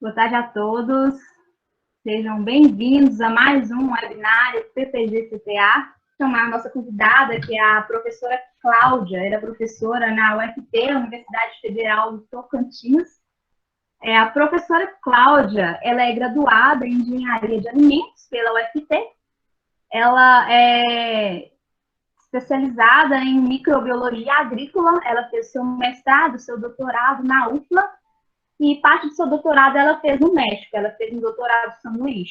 Boa tarde a todos. Sejam bem-vindos a mais um webinário PPG-CTA. Chamar a nossa convidada, que é a professora Cláudia. Ela é professora na UFT, Universidade Federal do Tocantins. A professora Cláudia, ela é graduada em Engenharia de Alimentos pela UFT. Ela é especializada em microbiologia agrícola. Ela fez seu mestrado, seu doutorado na UFLA. E parte do seu doutorado ela fez no México, ela fez um doutorado em São Luís.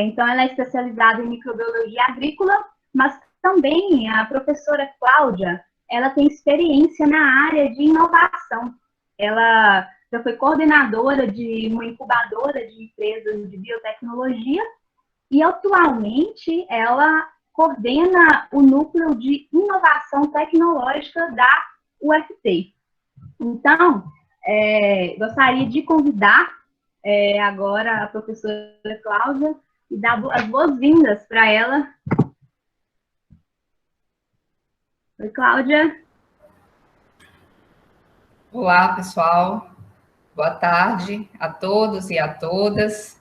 Então, ela é especializada em microbiologia agrícola, mas também a professora Cláudia, ela tem experiência na área de inovação. Ela já foi coordenadora de uma incubadora de empresas de biotecnologia e, atualmente, ela coordena o núcleo de inovação tecnológica da UFT. Então, gostaria de convidar agora a professora Cláudia e dar as boas-vindas para ela. Oi, Cláudia. Olá, pessoal. Boa tarde a todos e a todas.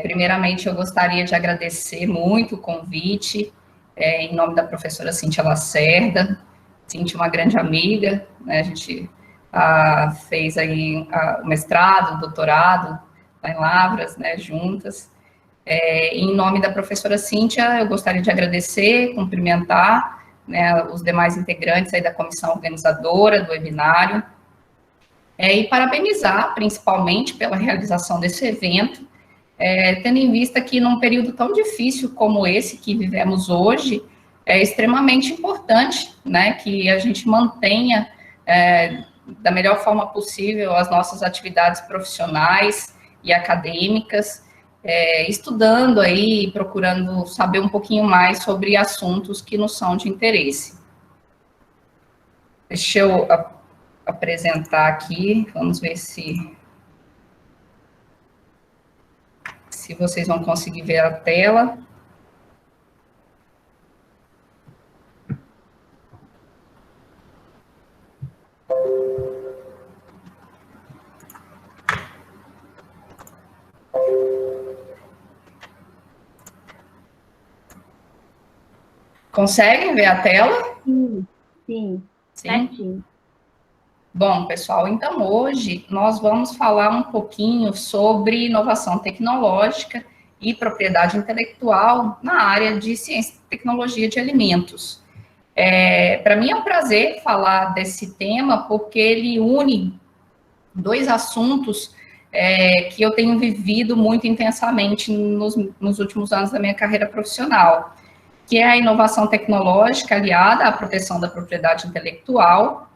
Primeiramente, eu gostaria de agradecer muito o convite, em nome da professora Cíntia Lacerda. Cíntia, uma grande amiga, né? A gente fez aí o mestrado, o doutorado lá em Lavras, né, juntas. Em nome da professora Cíntia, eu gostaria de agradecer, cumprimentar, né, os demais integrantes aí da comissão organizadora do webinário, e parabenizar, principalmente, pela realização desse evento, tendo em vista que num período tão difícil como esse que vivemos hoje, é extremamente importante, né, que a gente mantenha da melhor forma possível as nossas atividades profissionais e acadêmicas, estudando aí, procurando saber um pouquinho mais sobre assuntos que nos são de interesse. Deixa eu apresentar aqui, vamos ver se vocês vão conseguir ver a tela. Conseguem ver a tela? Sim. Certinho. Bom, pessoal, então hoje nós vamos falar um pouquinho sobre inovação tecnológica e propriedade intelectual na área de ciência e tecnologia de alimentos. Para mim é um prazer falar desse tema, porque ele une dois assuntos que eu tenho vivido muito intensamente nos últimos anos da minha carreira profissional, que é a inovação tecnológica aliada à proteção da propriedade intelectual,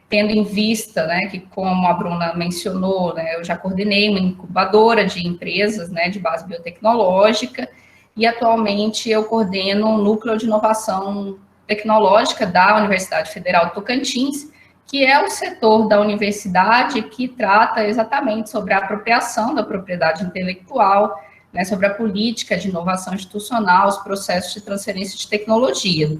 tendo em vista, né, que como a Bruna mencionou, né, eu já coordenei uma incubadora de empresas, né, de base biotecnológica, e atualmente eu coordeno um núcleo de inovação tecnológica da Universidade Federal do Tocantins, que é o setor da universidade que trata exatamente sobre a apropriação da propriedade intelectual, né, sobre a política de inovação institucional, os processos de transferência de tecnologia.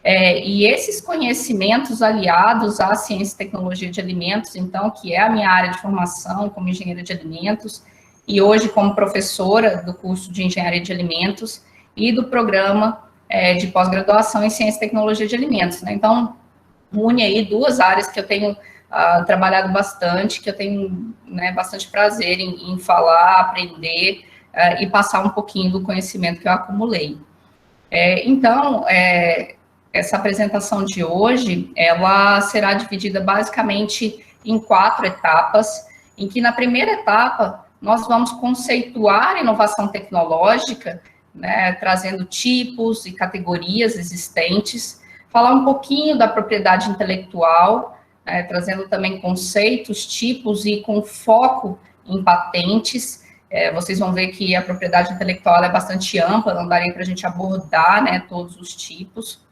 E esses conhecimentos aliados à ciência e tecnologia de alimentos, então, que é a minha área de formação como engenheira de alimentos, e hoje como professora do curso de engenharia de alimentos e do programa de pós-graduação em ciência e tecnologia de alimentos, né? Então, une aí duas áreas que eu tenho trabalhado bastante, que eu tenho, né, bastante prazer em falar, aprender e passar um pouquinho do conhecimento que eu acumulei. Então, essa apresentação de hoje, ela será dividida basicamente em 4 etapas, em que na primeira etapa nós vamos conceituar a inovação tecnológica, né, trazendo tipos e categorias existentes, falar um pouquinho da propriedade intelectual, trazendo também conceitos, tipos e com foco em patentes. Vocês vão ver que a propriedade intelectual é bastante ampla, não daria para a gente abordar, né, todos os tipos.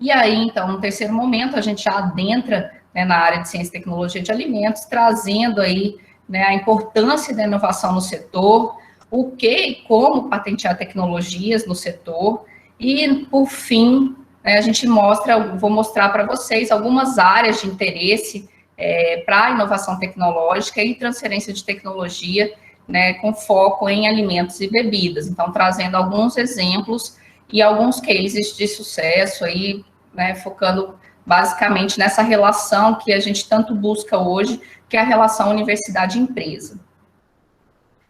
E aí, então, no terceiro momento, a gente já adentra, né, na área de ciência e tecnologia de alimentos, trazendo aí, né, a importância da inovação no setor, o que e como patentear tecnologias no setor, e, por fim, a gente vou mostrar para vocês algumas áreas de interesse, para a inovação tecnológica e transferência de tecnologia, né, com foco em alimentos e bebidas. Então, trazendo alguns exemplos e alguns cases de sucesso aí, né, focando basicamente nessa relação que a gente tanto busca hoje, que é a relação universidade-empresa.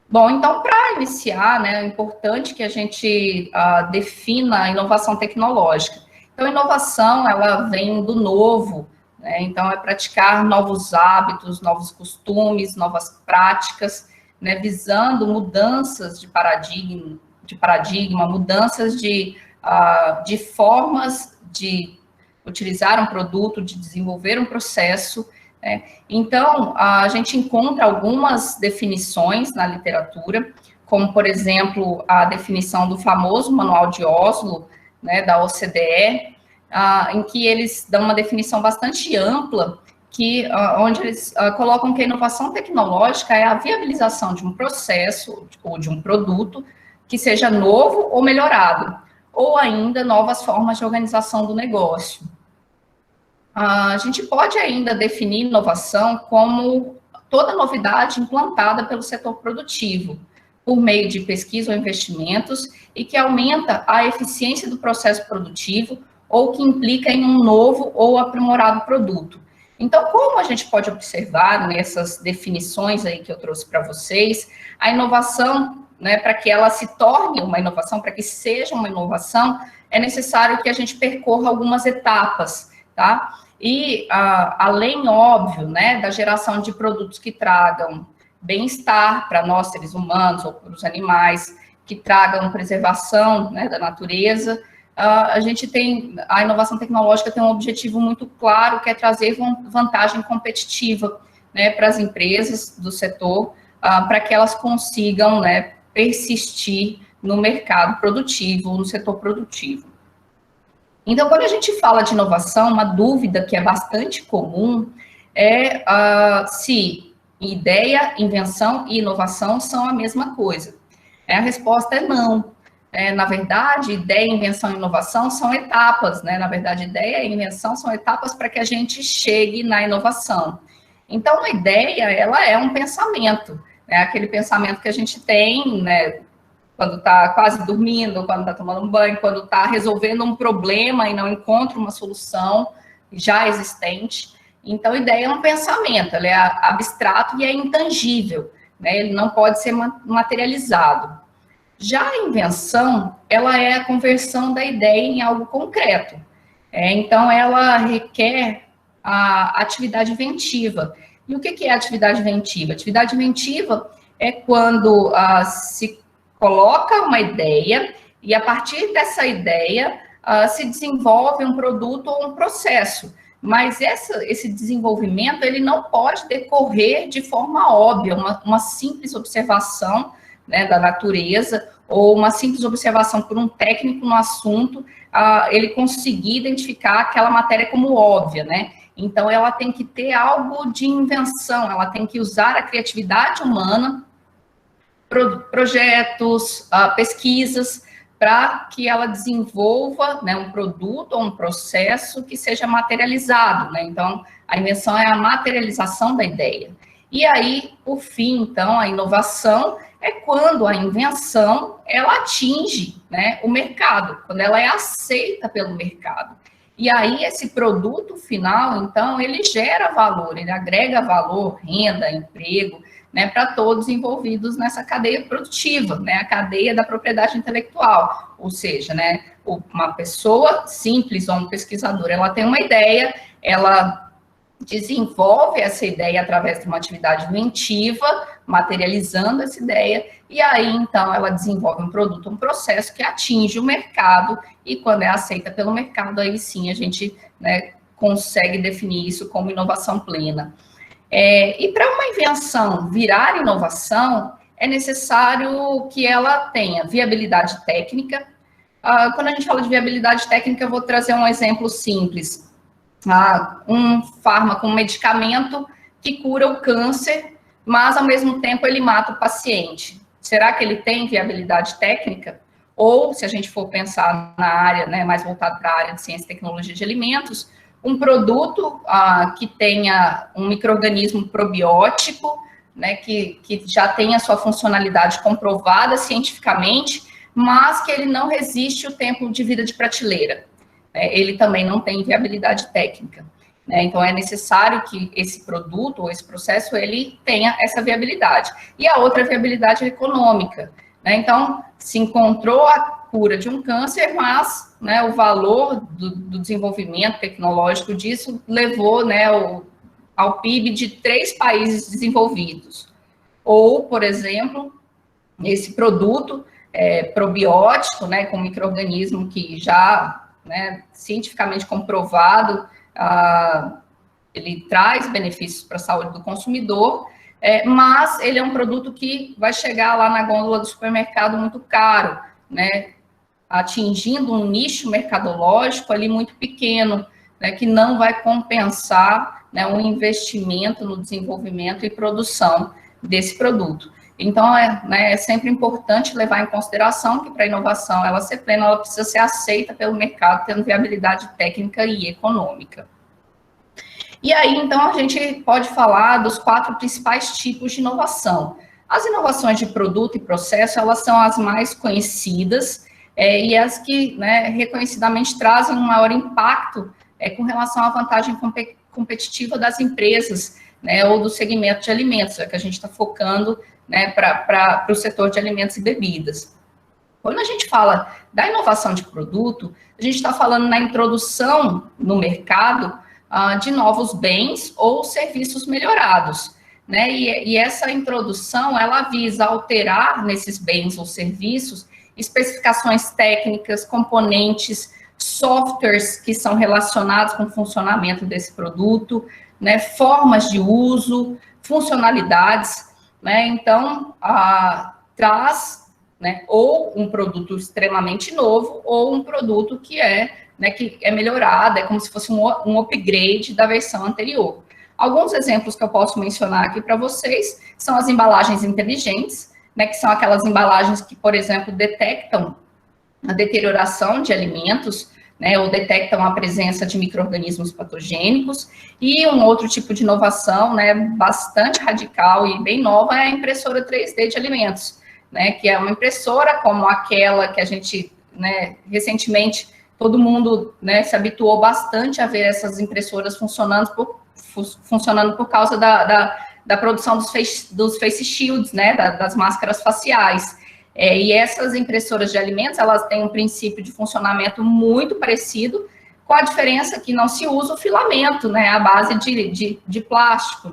Bom, então, para iniciar, né, é importante que a gente defina a inovação tecnológica. Então, a inovação, ela vem do novo, né, então é praticar novos hábitos, novos costumes, novas práticas, né, visando mudanças de paradigma, mudanças de formas de utilizar um produto, de desenvolver um processo, né? Então, a gente encontra algumas definições na literatura, como, por exemplo, a definição do famoso Manual de Oslo, né, da OCDE, em que eles dão uma definição bastante ampla, onde eles colocam que a inovação tecnológica é a viabilização de um processo ou de um produto que seja novo ou melhorado, ou ainda novas formas de organização do negócio. A gente pode ainda definir inovação como toda novidade implantada pelo setor produtivo, por meio de pesquisa ou investimentos, e que aumenta a eficiência do processo produtivo ou que implica em um novo ou aprimorado produto. Então, como a gente pode observar nessas definições aí que eu trouxe para vocês, a inovação, né, para que ela se torne uma inovação, para que seja uma inovação, é necessário que a gente percorra algumas etapas, tá? E, além, óbvio, né, da geração de produtos que tragam bem-estar para nós, seres humanos, ou para os animais, que tragam preservação, né, da natureza, a inovação tecnológica tem um objetivo muito claro, que é trazer vantagem competitiva, né, para as empresas do setor, para que elas consigam, né, persistir no mercado produtivo, no setor produtivo. Então, quando a gente fala de inovação, uma dúvida que é bastante comum é se ideia, invenção e inovação são a mesma coisa. A resposta é não. Na verdade, ideia, invenção e inovação são etapas, né? Na verdade, ideia e invenção são etapas para que a gente chegue na inovação. Então, a ideia, ela é um pensamento, né? Aquele pensamento que a gente tem, né, quando está quase dormindo, quando está tomando um banho, quando está resolvendo um problema e não encontra uma solução já existente. Então, a ideia é um pensamento, ele é abstrato e é intangível, né? Ele não pode ser materializado. Já a invenção, ela é a conversão da ideia em algo concreto. Então, ela requer a atividade inventiva. E o que é atividade inventiva? Atividade inventiva é quando se coloca uma ideia e, a partir dessa ideia, se desenvolve um produto ou um processo. Mas esse desenvolvimento, ele não pode decorrer de forma óbvia, uma simples observação, né, da natureza, ou uma simples observação por um técnico no assunto, ele conseguir identificar aquela matéria como óbvia, né? Então, ela tem que ter algo de invenção, ela tem que usar a criatividade humana, projetos, pesquisas, para que ela desenvolva, né, um produto ou um processo que seja materializado, né? Então, a invenção é a materialização da ideia. E aí, por fim, então, a inovação é quando a invenção, ela atinge, né, o mercado, quando ela é aceita pelo mercado. E aí, esse produto final, então, ele gera valor, ele agrega valor, renda, emprego, né, para todos envolvidos nessa cadeia produtiva, né, a cadeia da propriedade intelectual. Ou seja, né, uma pessoa simples ou um pesquisador, ela tem uma ideia, ela desenvolve essa ideia através de uma atividade inventiva, materializando essa ideia, e aí, então, ela desenvolve um produto, um processo que atinge o mercado, e quando é aceita pelo mercado, aí sim a gente, né, consegue definir isso como inovação plena. E para uma invenção virar inovação, é necessário que ela tenha viabilidade técnica. Quando a gente fala de viabilidade técnica, eu vou trazer um exemplo simples. Um fármaco, um medicamento que cura o câncer, mas, ao mesmo tempo, ele mata o paciente. Será que ele tem viabilidade técnica? Ou, se a gente for pensar na área, né, mais voltado para a área de ciência e tecnologia de alimentos, um produto que tenha um micro-organismo probiótico, né, que já tenha sua funcionalidade comprovada cientificamente, mas que ele não resiste o tempo de vida de prateleira. Ele também não tem viabilidade técnica. Então, é necessário que esse produto ou esse processo, ele tenha essa viabilidade. E a outra viabilidade é econômica. Então, se encontrou a cura de um câncer, mas o valor do desenvolvimento tecnológico disso levou ao PIB de 3 países desenvolvidos. Ou, por exemplo, esse produto probiótico, com micro-organismo que já, cientificamente comprovado, ele traz benefícios para a saúde do consumidor, mas ele é um produto que vai chegar lá na gôndola do supermercado muito caro, atingindo um nicho mercadológico ali muito pequeno, que não vai compensar um investimento no desenvolvimento e produção desse produto. Então, é sempre importante levar em consideração que para a inovação ela ser plena, ela precisa ser aceita pelo mercado, tendo viabilidade técnica e econômica. E aí, então, a gente pode falar dos 4 principais tipos de inovação. As inovações de produto e processo, elas são as mais conhecidas e as que, reconhecidamente trazem um maior impacto com relação à vantagem competitiva das empresas, ou do segmento de alimentos, que a gente está focando para o setor de alimentos e bebidas. Quando a gente fala da inovação de produto, a gente está falando na introdução no mercado de novos bens ou serviços melhorados, E essa introdução, ela visa alterar nesses bens ou serviços especificações técnicas, componentes, softwares que são relacionados com o funcionamento desse produto, formas de uso, funcionalidades, Então, traz, ou um produto extremamente novo, ou um produto que é melhorado, é como se fosse um upgrade da versão anterior. Alguns exemplos que eu posso mencionar aqui para vocês são as embalagens inteligentes, que são aquelas embalagens que, por exemplo, detectam a deterioração de alimentos, ou detectam a presença de micro-organismos patogênicos. E um outro tipo de inovação, bastante radical e bem nova, é a impressora 3D de alimentos, que é uma impressora como aquela que a gente, recentemente, todo mundo se habituou bastante a ver essas impressoras funcionando por causa da produção dos face shields, das máscaras faciais. E essas impressoras de alimentos, elas têm um princípio de funcionamento muito parecido, com a diferença que não se usa o filamento, à base de plástico,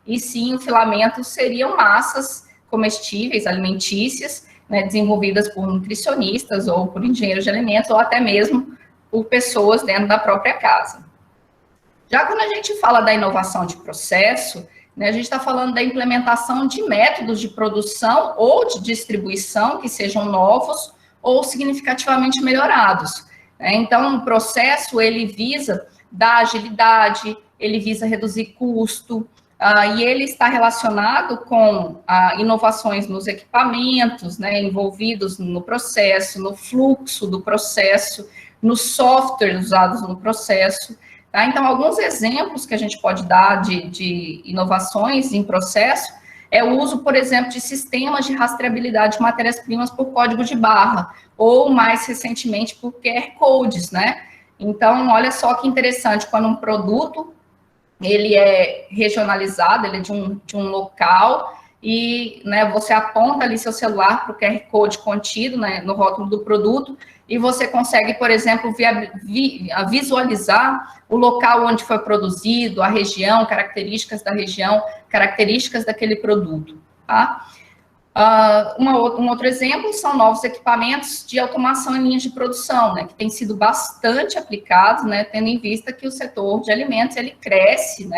E sim, o filamento seriam massas comestíveis, alimentícias, desenvolvidas por nutricionistas ou por engenheiros de alimentos, ou até mesmo por pessoas dentro da própria casa. Já quando a gente fala da inovação de processo, a gente está falando da implementação de métodos de produção ou de distribuição que sejam novos ou significativamente melhorados. Então, o processo, ele visa dar agilidade, ele visa reduzir custo, e ele está relacionado com inovações nos equipamentos, envolvidos no processo, no fluxo do processo, nos softwares usados no processo. Então, alguns exemplos que a gente pode dar de inovações em processo é o uso, por exemplo, de sistemas de rastreabilidade de matérias-primas por código de barra, ou, mais recentemente, por QR Codes, Então, olha só que interessante, quando um produto, ele é regionalizado, ele é de um local, e você aponta ali seu celular para o QR Code contido no rótulo do produto, e você consegue, por exemplo, visualizar o local onde foi produzido, a região, características da região, características daquele produto, Um outro exemplo são novos equipamentos de automação em linhas de produção, que tem sido bastante aplicados, tendo em vista que o setor de alimentos, ele cresce,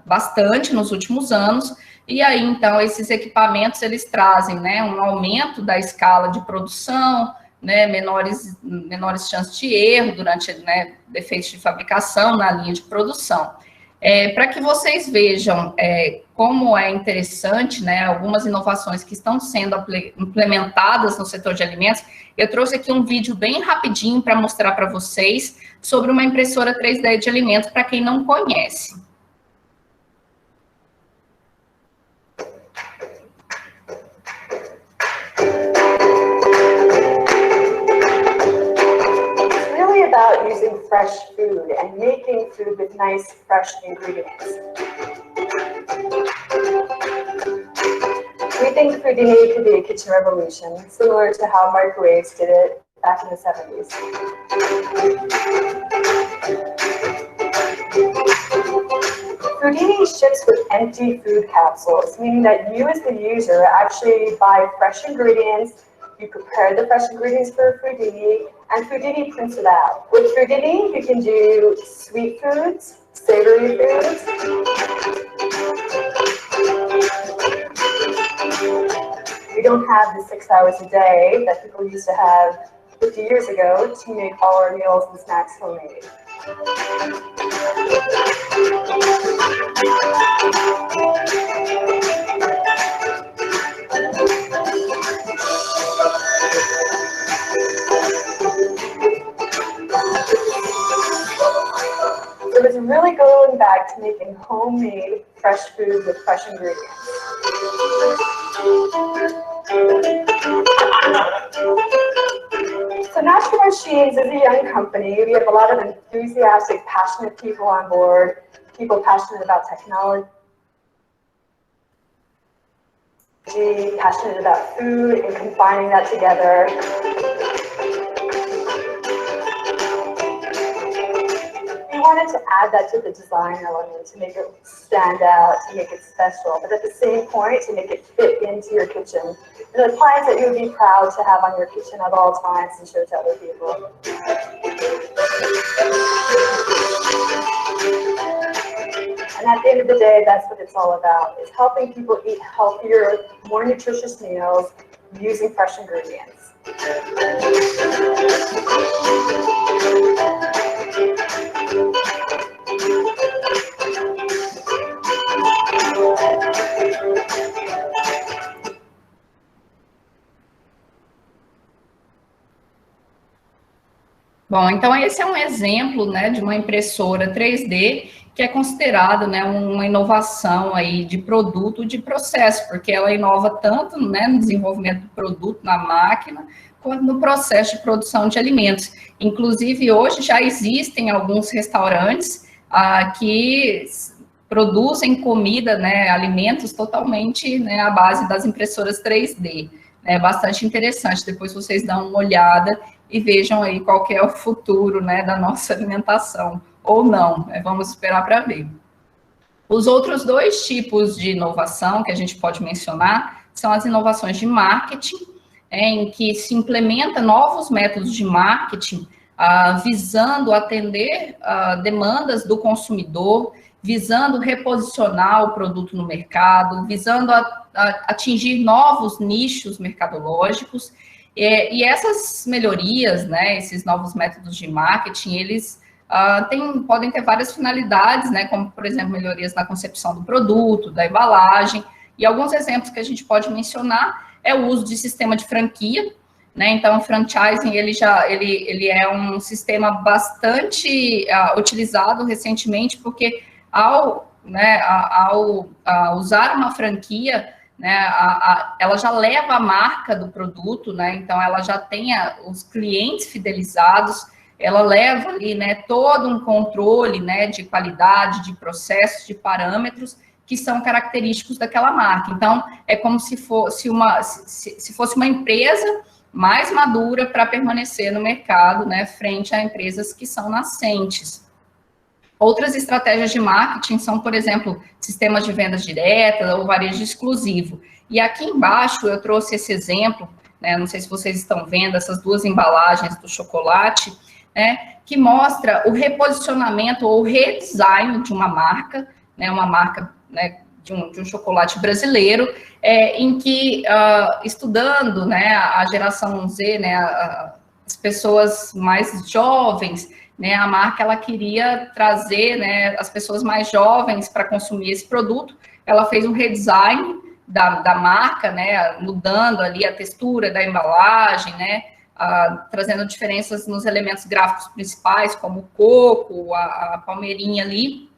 bastante nos últimos anos, e aí, então, esses equipamentos, eles trazem, um aumento da escala de produção, menores chances de erro durante, defeitos de fabricação na linha de produção. Para que vocês vejam como é interessante, né, algumas inovações que estão sendo implementadas no setor de alimentos, eu trouxe aqui um vídeo bem rapidinho para mostrar para vocês sobre uma impressora 3D de alimentos, para quem não conhece. It's really about using fresh food and making food with nice, fresh ingredients. We think Foodini could be a kitchen revolution, similar to how microwaves did it back in the 70s. Foodini ships with empty food capsules, meaning that you as the user actually buy fresh ingredients, you prepare the fresh ingredients for Foodini, and Foodini prints it out. With Foodini, you can do sweet foods, savory foods. We don't have the 6 hours a day that people used to have 50 years ago to make all our meals and snacks homemade. So it's really going back to making homemade fresh food with fresh ingredients. So Natural Machines is a young company. We have a lot of enthusiastic, passionate people on board, people passionate about technology, passionate about food and combining that together. We wanted to add that to the design element to make it stand out, to make it special, but at the same point to make it fit into your kitchen. And the appliance that you would be proud to have on your kitchen at all times and show to other people. And at the end of the day, that's what it's all about. It's helping people eat healthier, more nutritious meals using fresh ingredients. Bom, então esse é um exemplo, né, de uma impressora 3D que é considerada, né, uma inovação aí de produto, de processo, porque ela inova tanto, né, no desenvolvimento do produto na máquina, quanto no processo de produção de alimentos. Inclusive, hoje já existem alguns restaurantes que produzem comida, né, alimentos totalmente, né, à base das impressoras 3D. É bastante interessante, depois vocês dão uma olhada e vejam aí qual que é o futuro, né, da nossa alimentação, ou não, né? Vamos esperar para ver. Os outros dois tipos de inovação que a gente pode mencionar são as inovações de marketing, em que se implementa novos métodos de marketing, visando atender demandas do consumidor, visando reposicionar o produto no mercado, visando atingir novos nichos mercadológicos. E essas melhorias, né, esses novos métodos de marketing, eles podem ter várias finalidades, né, como, por exemplo, melhorias na concepção do produto, da embalagem, e alguns exemplos que a gente pode mencionar é o uso de sistema de franquia, né, então o franchising, ele é um sistema bastante utilizado recentemente, porque ao usar uma franquia, né, ela já leva a marca do produto, né, então ela já tem os clientes fidelizados, ela leva ali, né, todo um controle, né, de qualidade, de processos, de parâmetros que são característicos daquela marca. Então, é como se fosse uma empresa mais madura para permanecer no mercado, né, frente a empresas que são nascentes. Outras estratégias de marketing são, por exemplo, sistemas de vendas diretas ou varejo exclusivo. E aqui embaixo eu trouxe esse exemplo, né, não sei se vocês estão vendo essas duas embalagens do chocolate, né, que mostra o reposicionamento ou redesign de uma marca, né, né, de um chocolate brasileiro, em que, estudando, né, a geração Z, né, as pessoas mais jovens, né, a marca ela queria trazer, né, as pessoas mais jovens para consumir esse produto. ela fez um redesign da marca, né, mudando ali a textura da embalagem, né, trazendo diferenças nos elementos gráficos principais, como o coco, a palmeirinha ali.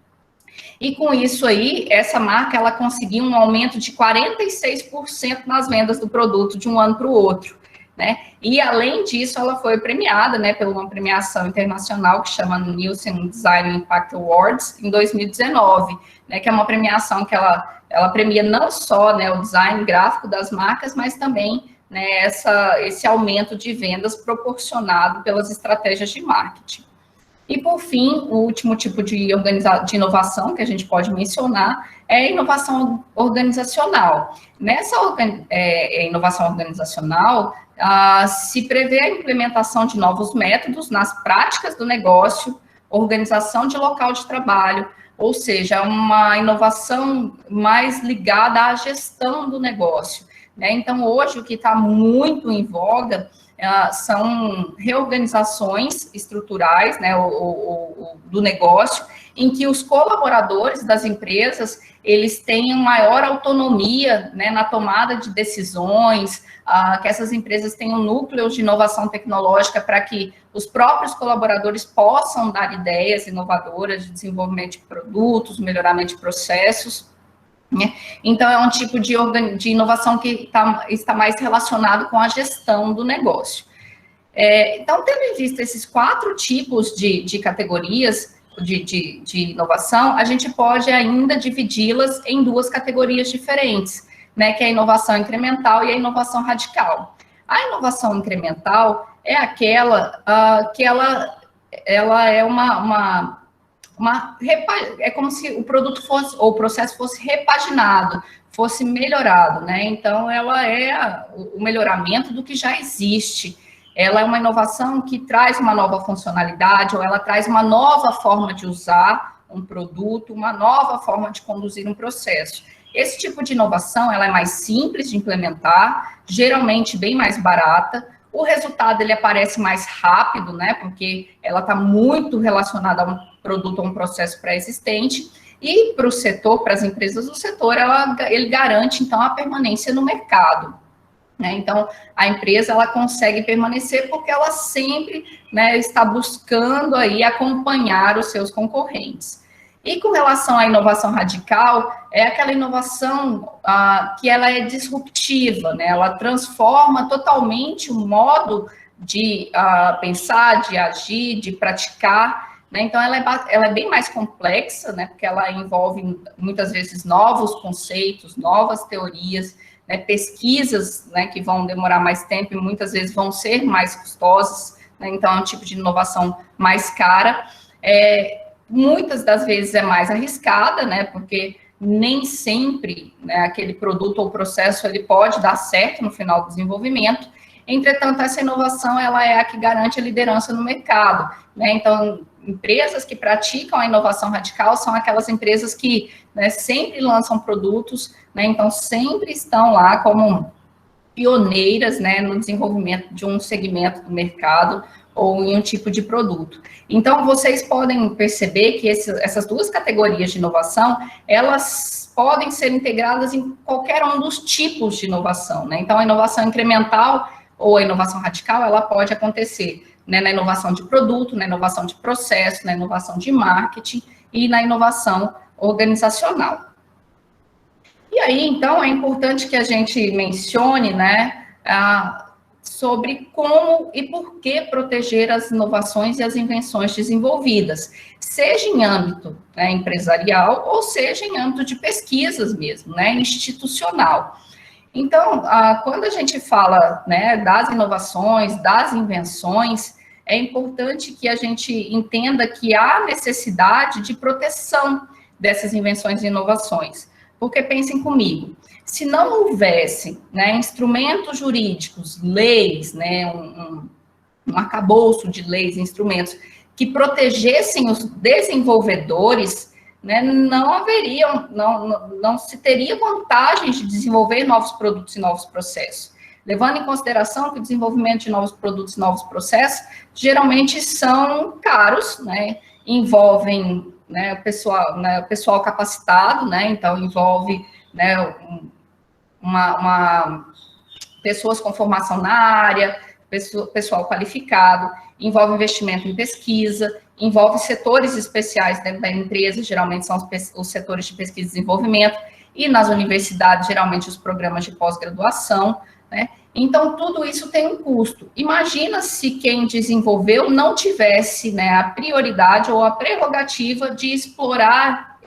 E com isso aí, essa marca, ela conseguiu um aumento de 46% nas vendas do produto de um ano para o outro, né? E, além disso, ela foi premiada, né, por uma premiação internacional que chama Nielsen Design Impact Awards, em 2019, né, que é uma premiação que ela premia não só, né, o design gráfico das marcas, mas também, né, esse aumento de vendas proporcionado pelas estratégias de marketing. E, por fim, o último tipo de inovação que a gente pode mencionar é a inovação organizacional. Nessa inovação organizacional, se prevê a implementação de novos métodos nas práticas do negócio, organização de local de trabalho, ou seja, uma inovação mais ligada à gestão do negócio, né? Então, hoje, o que está muito em voga são reorganizações estruturais, né, do negócio, em que os colaboradores das empresas, eles tenham maior autonomia, né, na tomada de decisões, que essas empresas tenham núcleos de inovação tecnológica para que os próprios colaboradores possam dar ideias inovadoras de desenvolvimento de produtos, melhoramento de processos, né? Então, é um tipo de inovação que está mais relacionado com a gestão do negócio. Então, tendo em vista esses 4 tipos de categorias de inovação, a gente pode ainda dividi-las em 2 categorias diferentes, né, que é a inovação incremental e a inovação radical. A inovação incremental é aquela que ela é é como se o produto fosse, ou o processo fosse repaginado, fosse melhorado, né? Então, ela é o melhoramento do que já existe. Ela é uma inovação que traz uma nova funcionalidade, ou ela traz uma nova forma de usar um produto, uma nova forma de conduzir um processo. Esse tipo de inovação, ela é mais simples de implementar, geralmente bem mais barata. O resultado, ele aparece mais rápido, né? Porque ela está muito relacionada a um produto ou um processo pré-existente, e para o setor, para as empresas do setor, ele garante, então, a permanência no mercado, né? Então, a empresa, ela consegue permanecer porque ela sempre, né, está buscando aí acompanhar os seus concorrentes. E com relação à inovação radical, é aquela inovação que ela é disruptiva, né? Ela transforma totalmente o modo de pensar, de agir, de praticar, né? Então, ela é bem mais complexa, né? Porque ela envolve, muitas vezes, novos conceitos, novas teorias, né? Pesquisas, né, que vão demorar mais tempo e muitas vezes vão ser mais custosas, né? Então, é um tipo de inovação mais cara. Muitas das vezes é mais arriscada, né? Porque nem sempre, né, aquele produto ou processo ele pode dar certo no final do desenvolvimento. Entretanto, essa inovação, ela é a que garante a liderança no mercado, né? Então, empresas que praticam a inovação radical são aquelas empresas que, né, sempre lançam produtos, né? Então, sempre estão lá como pioneiras, né, no desenvolvimento de um segmento do mercado ou em um tipo de produto. Então, vocês podem perceber que essas 2 categorias de inovação, elas podem ser integradas em qualquer um dos tipos de inovação, né? Então, a inovação incremental ou a inovação radical, ela pode acontecer, né, na inovação de produto, na inovação de processo, na inovação de marketing e na inovação organizacional. E aí, então, é importante que a gente mencione, né, sobre como e por que proteger as inovações e as invenções desenvolvidas, seja em âmbito, né, empresarial ou seja em âmbito de pesquisas mesmo, né, institucional. Então, quando a gente fala, né, das inovações, das invenções, é importante que a gente entenda que há necessidade de proteção dessas invenções e inovações. Porque pensem comigo, se não houvesse, né, instrumentos jurídicos, leis, né, um arcabouço de leis, instrumentos que protegessem os desenvolvedores, né, não se teria vantagem de desenvolver novos produtos e novos processos. Levando em consideração que o desenvolvimento de novos produtos e novos processos geralmente são caros, né, envolvem, né, o pessoal capacitado, né, então envolve, né, pessoas com formação na área, pessoal qualificado, envolve investimento em pesquisa, envolve setores especiais dentro da empresa, geralmente são os setores de pesquisa e desenvolvimento, e nas universidades, geralmente, os programas de pós-graduação, né? Então, tudo isso tem um custo. Imagina se quem desenvolveu não tivesse, né, a prioridade ou a prerrogativa de explorar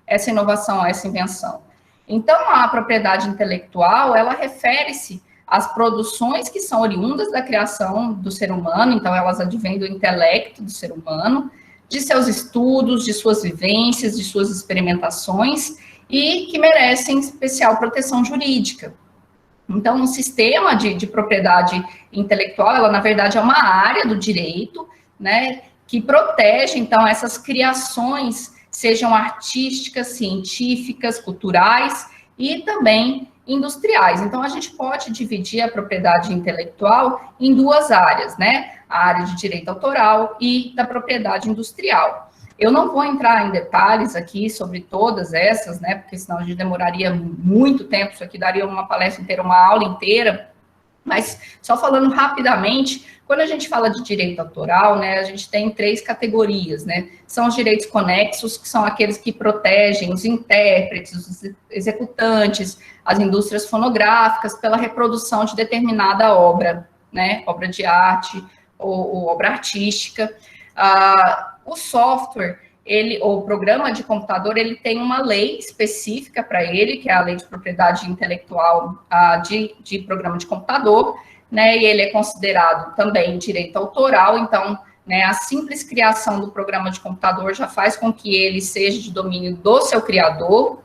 essa inovação, essa invenção. Então, a propriedade intelectual, ela refere-se às produções que são oriundas da criação do ser humano, então elas advêm do intelecto do ser humano, de seus estudos, de suas vivências, de suas experimentações, e que merecem especial proteção jurídica. Então, o sistema de propriedade intelectual, ela, na verdade, é uma área do direito, né, que protege, então, essas criações, sejam artísticas, científicas, culturais e também industriais. Então, a gente pode dividir a propriedade intelectual em duas áreas, né, a área de direito autoral e da propriedade industrial. Eu não vou entrar em detalhes aqui sobre todas essas, né, porque senão a gente demoraria muito tempo, isso aqui daria uma palestra inteira, uma aula inteira, mas só falando rapidamente, quando a gente fala de direito autoral, né, a gente tem 3 categorias, né, são os direitos conexos, que são aqueles que protegem os intérpretes, os executantes, as indústrias fonográficas pela reprodução de determinada obra, né, obra de arte ou obra artística. O software, ou o programa de computador, ele tem uma lei específica para ele, que é a Lei de Propriedade Intelectual de Programa de Computador, né, e ele é considerado também direito autoral, então, né, a simples criação do programa de computador já faz com que ele seja de domínio do seu criador,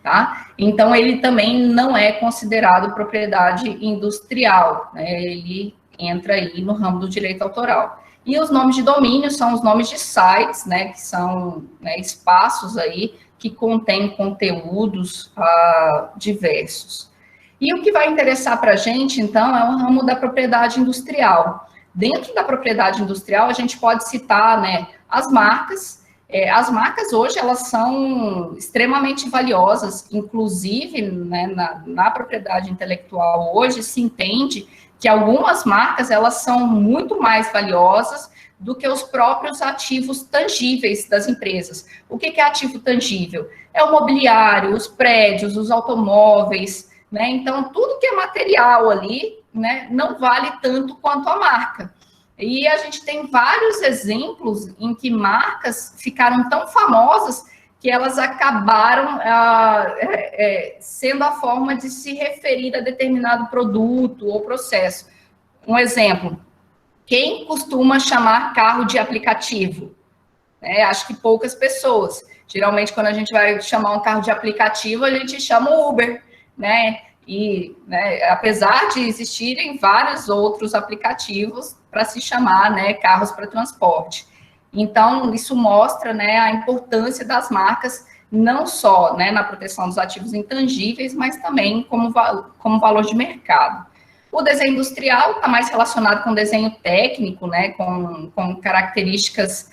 tá? Então, ele também não é considerado propriedade industrial, né, ele entra aí no ramo do direito autoral. E os nomes de domínio são os nomes de sites, né, que são, né, espaços aí que contêm conteúdos diversos. E o que vai interessar para a gente, então, é o ramo da propriedade industrial. Dentro da propriedade industrial, a gente pode citar, né, as marcas. As marcas hoje, elas são extremamente valiosas, inclusive, né, na propriedade intelectual hoje se entende que algumas marcas, elas são muito mais valiosas do que os próprios ativos tangíveis das empresas. O que é ativo tangível? É o mobiliário, os prédios, os automóveis, né? Então, tudo que é material ali, né, não vale tanto quanto a marca. E a gente tem vários exemplos em que marcas ficaram tão famosas que elas acabaram sendo a forma de se referir a determinado produto ou processo. Um exemplo, quem costuma chamar carro de aplicativo? Acho que poucas pessoas. Geralmente, quando a gente vai chamar um carro de aplicativo, a gente chama o Uber, né? E, né, apesar de existirem vários outros aplicativos para se chamar, né, carros para transporte. Então, isso mostra, né, a importância das marcas, não só, né, na proteção dos ativos intangíveis, mas também como valor de mercado. O desenho industrial está mais relacionado com o desenho técnico, né, com características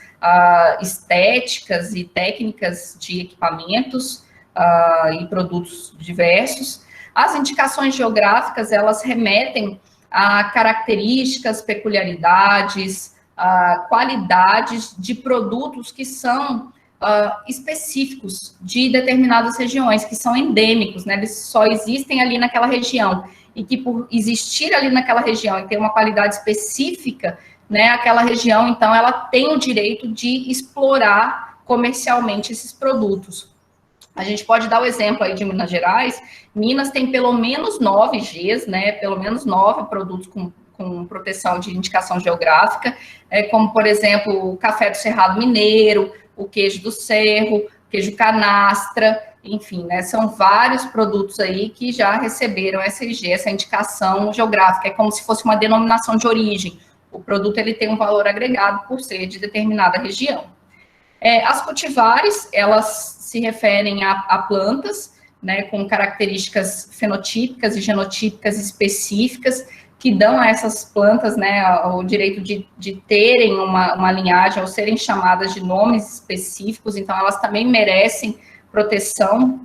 estéticas e técnicas de equipamentos e produtos diversos. As indicações geográficas, elas remetem a características, peculiaridades, qualidades de produtos que são específicos de determinadas regiões, que são endêmicos, né? Eles só existem ali naquela região, e que por existir ali naquela região e ter uma qualidade específica, né, aquela região, então, ela tem o direito de explorar comercialmente esses produtos. A gente pode dar o exemplo aí de Minas Gerais. Minas tem pelo menos 9 Gs, né, pelo menos 9 produtos com proteção de indicação geográfica, como, por exemplo, o café do Cerrado Mineiro, o queijo do Cerro, queijo canastra, enfim, né, são vários produtos aí que já receberam essa IG, essa indicação geográfica, é como se fosse uma denominação de origem. O produto, ele tem um valor agregado por ser de determinada região. As cultivares, elas se referem a plantas, né, com características fenotípicas e genotípicas específicas, que dão a essas plantas, né, o direito de terem uma linhagem, ou serem chamadas de nomes específicos, então elas também merecem proteção,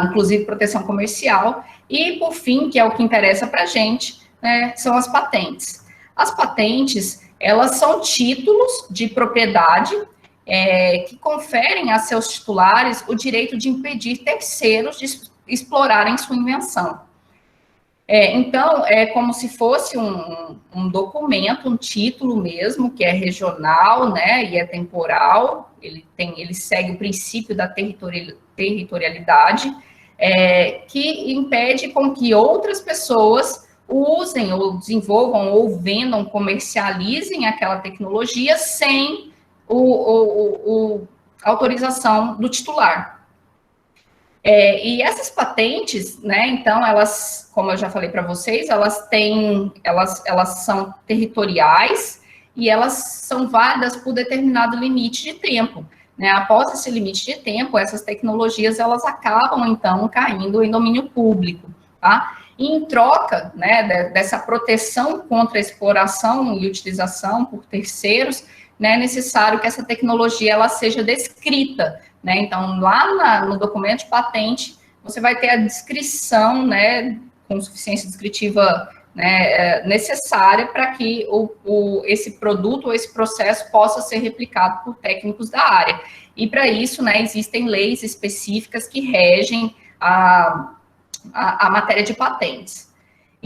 inclusive proteção comercial. E, por fim, que é o que interessa para a gente, né, são as patentes. As patentes, elas são títulos de propriedade que conferem a seus titulares o direito de impedir terceiros de explorarem sua invenção. Então, é como se fosse um documento, um título mesmo, que é regional, né, e é temporal, ele segue o princípio da territorialidade, que impede com que outras pessoas usem, ou desenvolvam, ou vendam, comercializem aquela tecnologia sem a autorização do titular. E essas patentes, né, então, elas, como eu já falei para vocês, elas são territoriais e elas são válidas por determinado limite de tempo, né? Após esse limite de tempo, essas tecnologias, elas acabam, então, caindo em domínio público, tá? E em troca, né, dessa proteção contra a exploração e utilização por terceiros, né, é necessário que essa tecnologia ela seja descrita, né? Então, lá no documento de patente, você vai ter a descrição, né, com suficiência descritiva, né, necessária para que esse produto ou esse processo possa ser replicado por técnicos da área. E para isso, né, existem leis específicas que regem a matéria de patentes.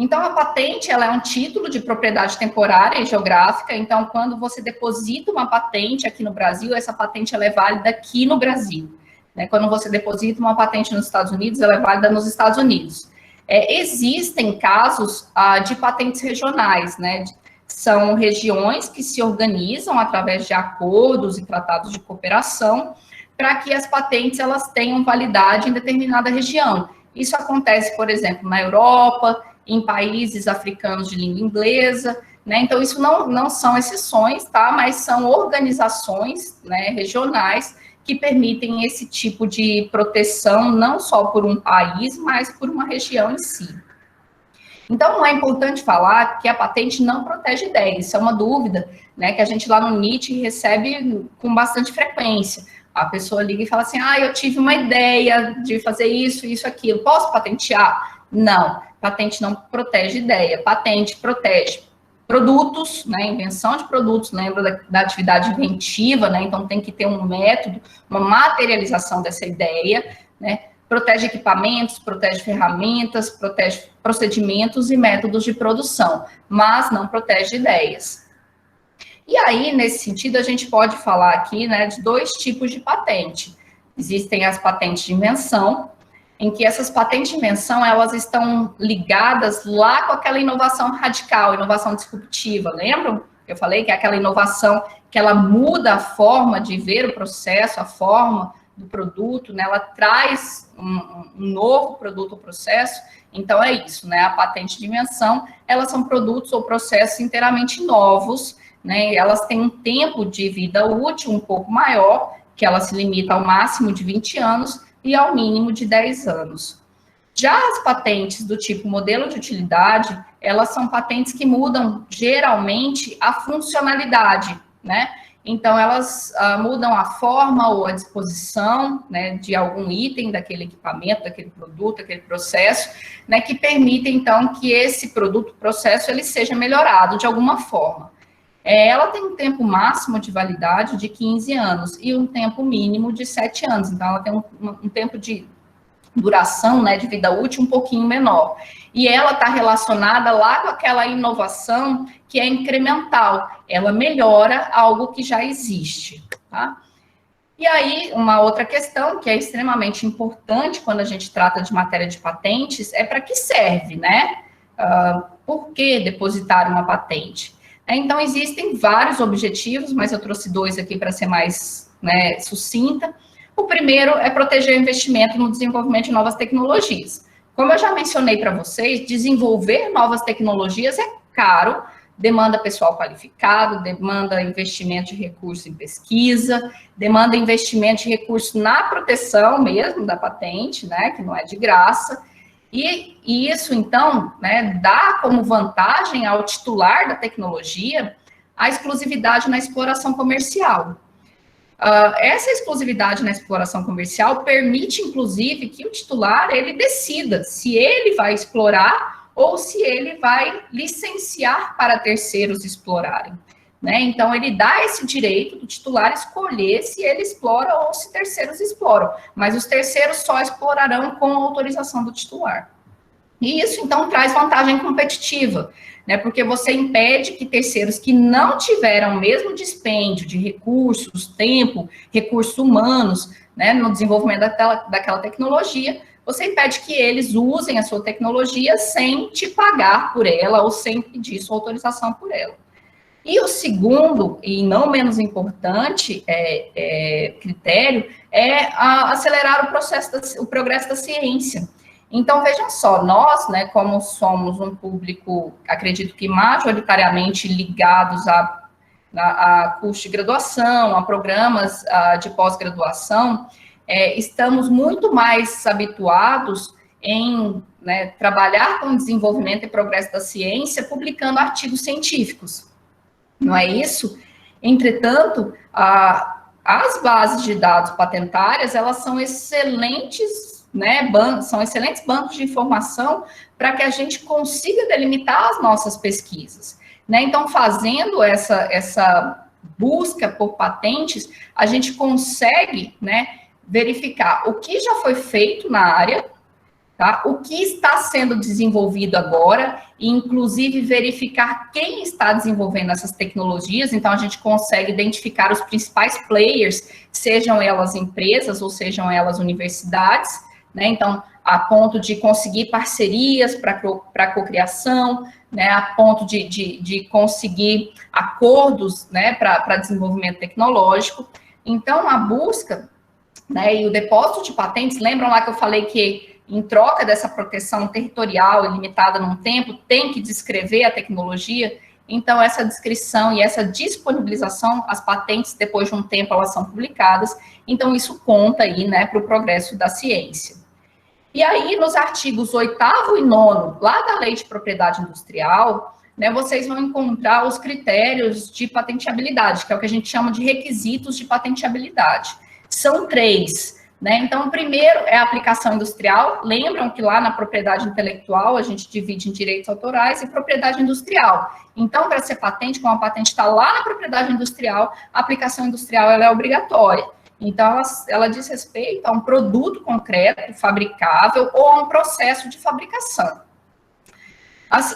Então, a patente, ela é um título de propriedade temporária e geográfica. Então, quando você deposita uma patente aqui no Brasil, essa patente ela é válida aqui no Brasil, né? Quando você deposita uma patente nos Estados Unidos, ela é válida nos Estados Unidos. Existem casos de patentes regionais, né? São regiões que se organizam através de acordos e tratados de cooperação para que as patentes elas tenham validade em determinada região. Isso acontece, por exemplo, na Europa, em países africanos de língua inglesa, né? Então, isso não são exceções, tá? Mas são organizações, né, regionais que permitem esse tipo de proteção, não só por um país, mas por uma região em si. Então, é importante falar que a patente não protege ideias. Isso é uma dúvida, né, que a gente lá no NIT recebe com bastante frequência. A pessoa liga e fala assim, eu tive uma ideia de fazer isso, aquilo, posso patentear? Não, patente não protege ideia, patente protege produtos, né, invenção de produtos, lembra da atividade inventiva, né, então tem que ter um método, uma materialização dessa ideia, né, protege equipamentos, protege ferramentas, protege procedimentos e métodos de produção, mas não protege ideias. E aí, nesse sentido, a gente pode falar aqui, né, de dois tipos de patente. Existem as patentes de invenção, em que essas patentes de invenção, elas estão ligadas lá com aquela inovação radical, inovação disruptiva, lembram? Eu falei que é aquela inovação que ela muda a forma de ver o processo, a forma do produto, né? Ela traz um novo produto ou processo. Então, é isso, né? A patente de invenção, elas são produtos ou processos inteiramente novos, né? Elas têm um tempo de vida útil um pouco maior, que ela se limita ao máximo de 20 anos e ao mínimo de 10 anos. Já as patentes do tipo modelo de utilidade, elas são patentes que mudam geralmente a funcionalidade, né? Então, elas mudam a forma ou a disposição, né, de algum item daquele equipamento, daquele produto, daquele processo, né, que permitem, então, que esse produto, processo, ele seja melhorado de alguma forma. Ela tem um tempo máximo de validade de 15 anos e um tempo mínimo de 7 anos. Então, ela tem um tempo de duração, né, de vida útil um pouquinho menor. E ela está relacionada lá com aquela inovação que é incremental. Ela melhora algo que já existe, tá? E aí, uma outra questão que é extremamente importante quando a gente trata de matéria de patentes é para que serve, né? Por que depositar uma patente? Então, existem vários objetivos, mas eu trouxe dois aqui para ser mais, né, sucinta. O primeiro é proteger o investimento no desenvolvimento de novas tecnologias. Como eu já mencionei para vocês, desenvolver novas tecnologias é caro, demanda pessoal qualificado, demanda investimento de recursos em pesquisa, demanda investimento de recursos na proteção mesmo da patente, né, que não é de graça. E isso, então, né, dá como vantagem ao titular da tecnologia a exclusividade na exploração comercial. Essa exclusividade na exploração comercial permite, inclusive, que o titular ele decida se ele vai explorar ou se ele vai licenciar para terceiros explorarem. Né? Então, ele dá esse direito do titular escolher se ele explora ou se terceiros exploram, mas os terceiros só explorarão com a autorização do titular. E isso, então, traz vantagem competitiva, né? Porque você impede que terceiros que não tiveram o mesmo dispêndio de recursos, tempo, recursos humanos, né, no desenvolvimento daquela tecnologia, você impede que eles usem a sua tecnologia sem te pagar por ela ou sem pedir sua autorização por ela. E o segundo, e não menos importante, critério, é acelerar o progresso da ciência. Então, vejam só, nós, né, como somos um público, acredito que majoritariamente ligados a curso de graduação, a programas de pós-graduação, estamos muito mais habituados em, né, trabalhar com o desenvolvimento e progresso da ciência, publicando artigos científicos. Não é isso? Entretanto, as bases de dados patentárias, elas são excelentes, né, são excelentes bancos de informação para que a gente consiga delimitar as nossas pesquisas. Né? Então, fazendo essa busca por patentes, a gente consegue, né, verificar o que já foi feito na área, tá? O que está sendo desenvolvido agora, e inclusive verificar quem está desenvolvendo essas tecnologias. Então, a gente consegue identificar os principais players, sejam elas empresas ou sejam elas universidades, né? Então, a ponto de conseguir parcerias para cocriação, né? A ponto de conseguir acordos, né, para desenvolvimento tecnológico. Então, a busca, né, e o depósito de patentes, lembram lá que eu falei que em troca dessa proteção territorial e limitada num tempo, tem que descrever a tecnologia? Então, essa descrição e essa disponibilização, as patentes, depois de um tempo, elas são publicadas. Então, isso conta aí, né, para o progresso da ciência. E aí, nos artigos 8º e 9º, lá da Lei de Propriedade Industrial, né, vocês vão encontrar os critérios de patenteabilidade, que é o que a gente chama de requisitos de patenteabilidade. São 3. Né? Então, o primeiro é a aplicação industrial. Lembram que lá na propriedade intelectual a gente divide em direitos autorais e propriedade industrial. Então, para ser patente, como a patente está lá na propriedade industrial, a aplicação industrial ela é obrigatória. Então, ela diz respeito a um produto concreto, fabricável, ou a um processo de fabricação.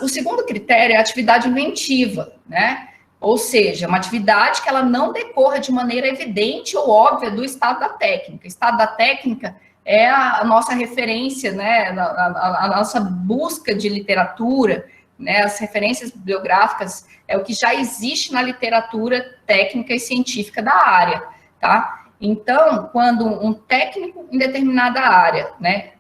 O segundo critério é a atividade inventiva, né? Ou seja, uma atividade que ela não decorra de maneira evidente ou óbvia do estado da técnica. O estado da técnica é a nossa referência, né, a nossa busca de literatura, né, as referências bibliográficas, é o que já existe na literatura técnica e científica da área, tá? Então, quando um técnico em determinada área, né,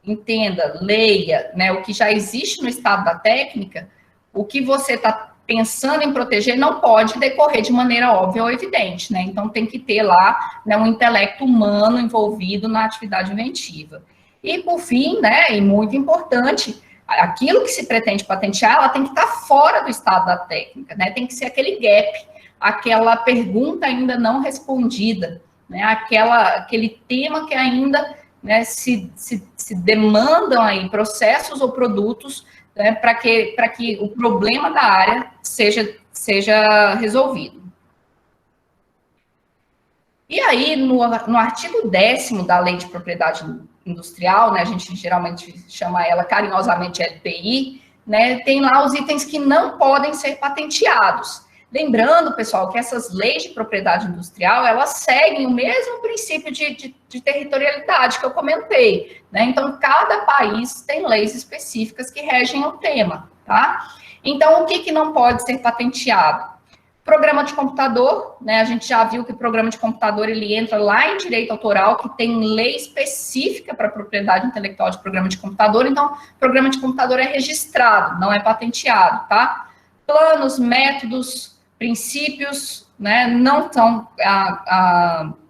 entenda, leia, né, o que já existe no estado da técnica, o que você está pensando em proteger não pode decorrer de maneira óbvia ou evidente, né? Então, tem que ter lá, né, um intelecto humano envolvido na atividade inventiva. E, por fim, né, e muito importante, aquilo que se pretende patentear, ela tem que estar fora do estado da técnica, né? Tem que ser aquele gap, aquela pergunta ainda não respondida, né? Aquele tema que ainda, né, se demandam aí processos ou produtos, né, para que o problema da área seja resolvido. E aí, no artigo 10º da Lei de Propriedade Industrial, né, a gente geralmente chama ela carinhosamente LPI, né, tem lá os itens que não podem ser patenteados. Lembrando, pessoal, que essas leis de propriedade industrial, elas seguem o mesmo princípio de territorialidade que eu comentei, né? Então, cada país tem leis específicas que regem o tema, tá? Então, o que não pode ser patenteado? Programa de computador, né? A gente já viu que o programa de computador, ele entra lá em direito autoral, que tem lei específica para propriedade intelectual de programa de computador. Então, programa de computador é registrado, não é patenteado, tá? Planos, métodos, princípios, né, não são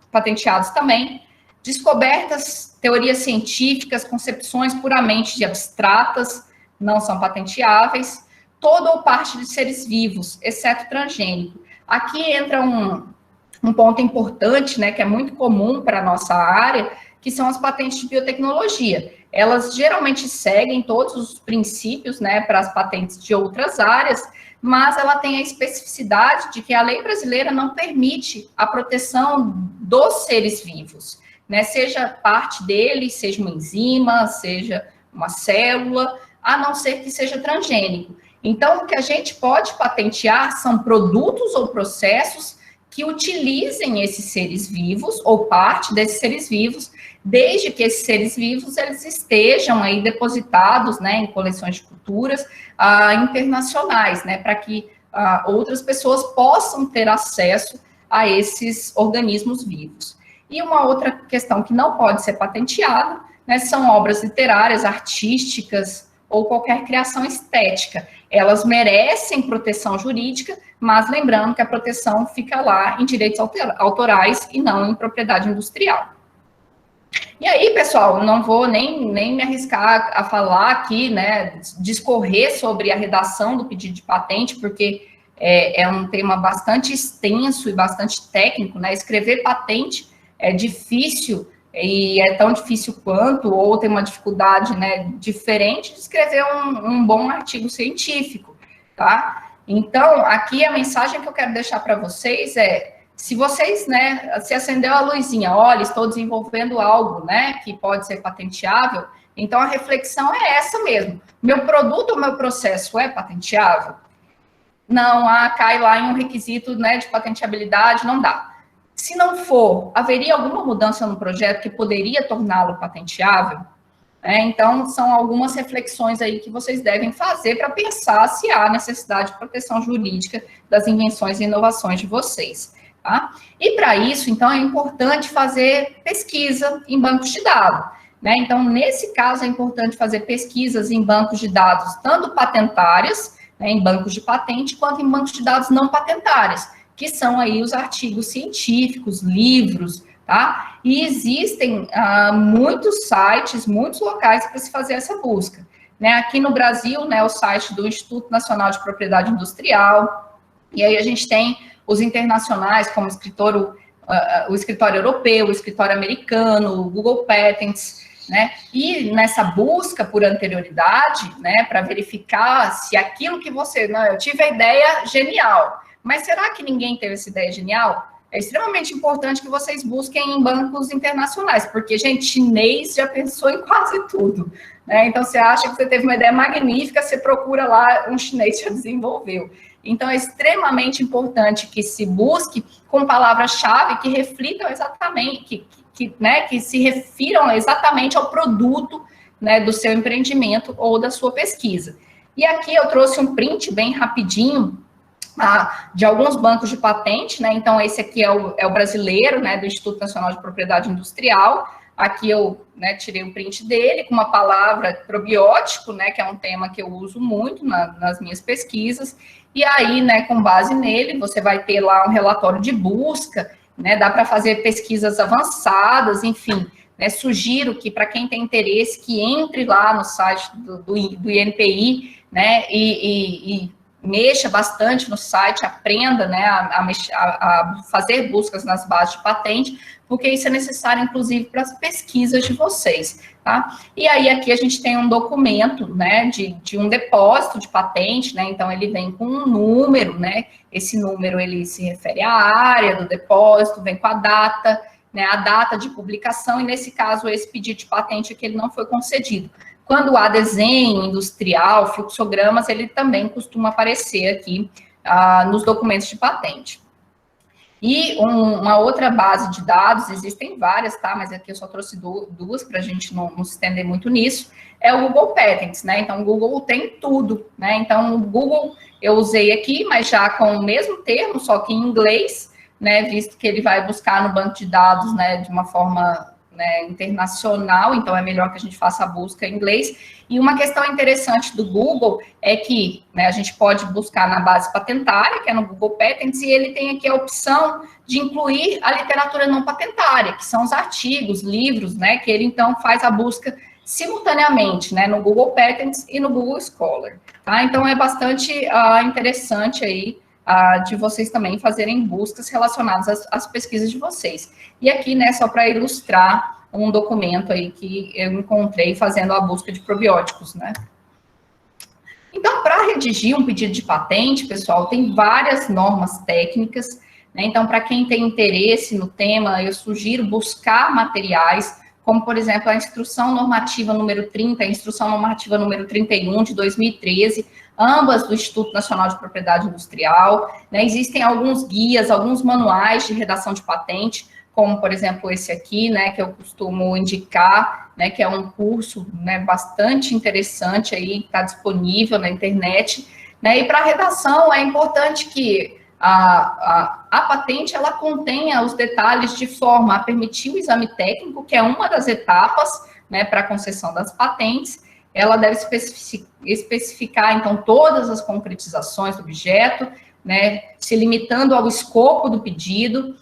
patenteados também. Descobertas, teorias científicas, concepções puramente abstratas, não são patenteáveis. Todo ou parte de seres vivos, exceto transgênico. Aqui entra um ponto importante, né, que é muito comum para a nossa área, que são as patentes de biotecnologia. Elas geralmente seguem todos os princípios, né, para as patentes de outras áreas, mas ela tem a especificidade de que a lei brasileira não permite a proteção dos seres vivos, né, seja parte dele, seja uma enzima, seja uma célula, a não ser que seja transgênico. Então, o que a gente pode patentear são produtos ou processos que utilizem esses seres vivos, ou parte desses seres vivos, desde que esses seres vivos eles estejam aí depositados, né, em coleções de culturas internacionais, né, para que outras pessoas possam ter acesso a esses organismos vivos. E uma outra questão que não pode ser patenteada, né, são obras literárias, artísticas, ou qualquer criação estética. Elas merecem proteção jurídica, mas lembrando que a proteção fica lá em direitos autorais e não em propriedade industrial. E aí, pessoal, não vou nem me arriscar a falar aqui, né, discorrer sobre a redação do pedido de patente, porque é um tema bastante extenso e bastante técnico, né? Escrever patente é difícil, e é tão difícil quanto, ou tem uma dificuldade, né, diferente de escrever um bom artigo científico, tá? Então, aqui a mensagem que eu quero deixar para vocês é, se vocês, né, se acendeu a luzinha, olha, estou desenvolvendo algo, né, que pode ser patenteável, então a reflexão é essa mesmo. Meu produto ou meu processo é patenteável? Não, cai lá em um requisito, né, de patenteabilidade, não dá. Se não for, haveria alguma mudança no projeto que poderia torná-lo patenteável? Então, são algumas reflexões aí que vocês devem fazer para pensar se há necessidade de proteção jurídica das invenções e inovações de vocês, tá? E para isso, então, é importante fazer pesquisa em bancos de dados, né? Então, nesse caso, é importante fazer pesquisas em bancos de dados, tanto patentárias, né, em bancos de patente, quanto em bancos de dados não patentários, que são aí os artigos científicos, livros, tá? E existem muitos sites, muitos locais para se fazer essa busca, né? Aqui no Brasil, né, o site do Instituto Nacional de Propriedade Industrial, e aí a gente tem os internacionais, como o escritório europeu, o escritório americano, o Google Patents, né? E nessa busca por anterioridade, né, para verificar se aquilo que você... Não, eu tive a ideia genial, mas será que ninguém teve essa ideia genial? É extremamente importante que vocês busquem em bancos internacionais, porque, gente, chinês já pensou em quase tudo, né? Então, você acha que você teve uma ideia magnífica, você procura lá, um chinês já desenvolveu. Então, é extremamente importante que se busque com palavras-chave que reflitam exatamente, que se refiram exatamente ao produto, né, do seu empreendimento ou da sua pesquisa. E aqui eu trouxe um print bem rapidinho, de alguns bancos de patente, né? Então, esse aqui é o brasileiro, né, do Instituto Nacional de Propriedade Industrial. Aqui eu, né, tirei um print dele com uma palavra probiótico, né, que é um tema que eu uso muito nas minhas pesquisas. E aí, né, com base nele, você vai ter lá um relatório de busca, né? Dá para fazer pesquisas avançadas, enfim, né? Sugiro que, para quem tem interesse, que entre lá no site do INPI, né, e mexa bastante no site, aprenda, né, a fazer buscas nas bases de patente, porque isso é necessário, inclusive, para as pesquisas de vocês, tá? E aí, aqui a gente tem um documento, né, de um depósito de patente, né, então ele vem com um número, né, esse número, ele se refere à área do depósito, vem com a data, né, a data de publicação, e nesse caso, esse pedido de patente aqui, ele não foi concedido. Quando há desenho industrial, fluxogramas, ele também costuma aparecer aqui nos documentos de patente. E uma outra base de dados, existem várias, tá? Mas aqui eu só trouxe duas para a gente não se estender muito nisso, é o Google Patents, né? Então, o Google tem tudo, né? Então, o Google eu usei aqui, mas já com o mesmo termo, só que em inglês, né? Visto que ele vai buscar no banco de dados, né? De uma forma né, internacional, então é melhor que a gente faça a busca em inglês. E uma questão interessante do Google é que, né, a gente pode buscar na base patentária, que é no Google Patents, e ele tem aqui a opção de incluir a literatura não patentária, que são os artigos, livros, né, que ele então faz a busca simultaneamente, né, no Google Patents e no Google Scholar, tá? Então é bastante interessante aí de vocês também fazerem buscas relacionadas às pesquisas de vocês. E aqui, né, só para ilustrar um documento aí que eu encontrei fazendo a busca de probióticos, né? Então, para redigir um pedido de patente, pessoal, tem várias normas técnicas, né? Então, para quem tem interesse no tema, eu sugiro buscar materiais, como, por exemplo, a Instrução Normativa número 30, a Instrução Normativa número 31, de 2013, ambas do Instituto Nacional de Propriedade Industrial, né? Existem alguns guias, alguns manuais de redação de patente, como, por exemplo, esse aqui, né, que eu costumo indicar, né, que é um curso, né, bastante interessante aí, está disponível na internet, né? E para a redação é importante que a patente, ela contenha os detalhes de forma a permitir o exame técnico, que é uma das etapas, né, para a concessão das patentes. Ela deve especificar, então, todas as concretizações do objeto, né, se limitando ao escopo do pedido,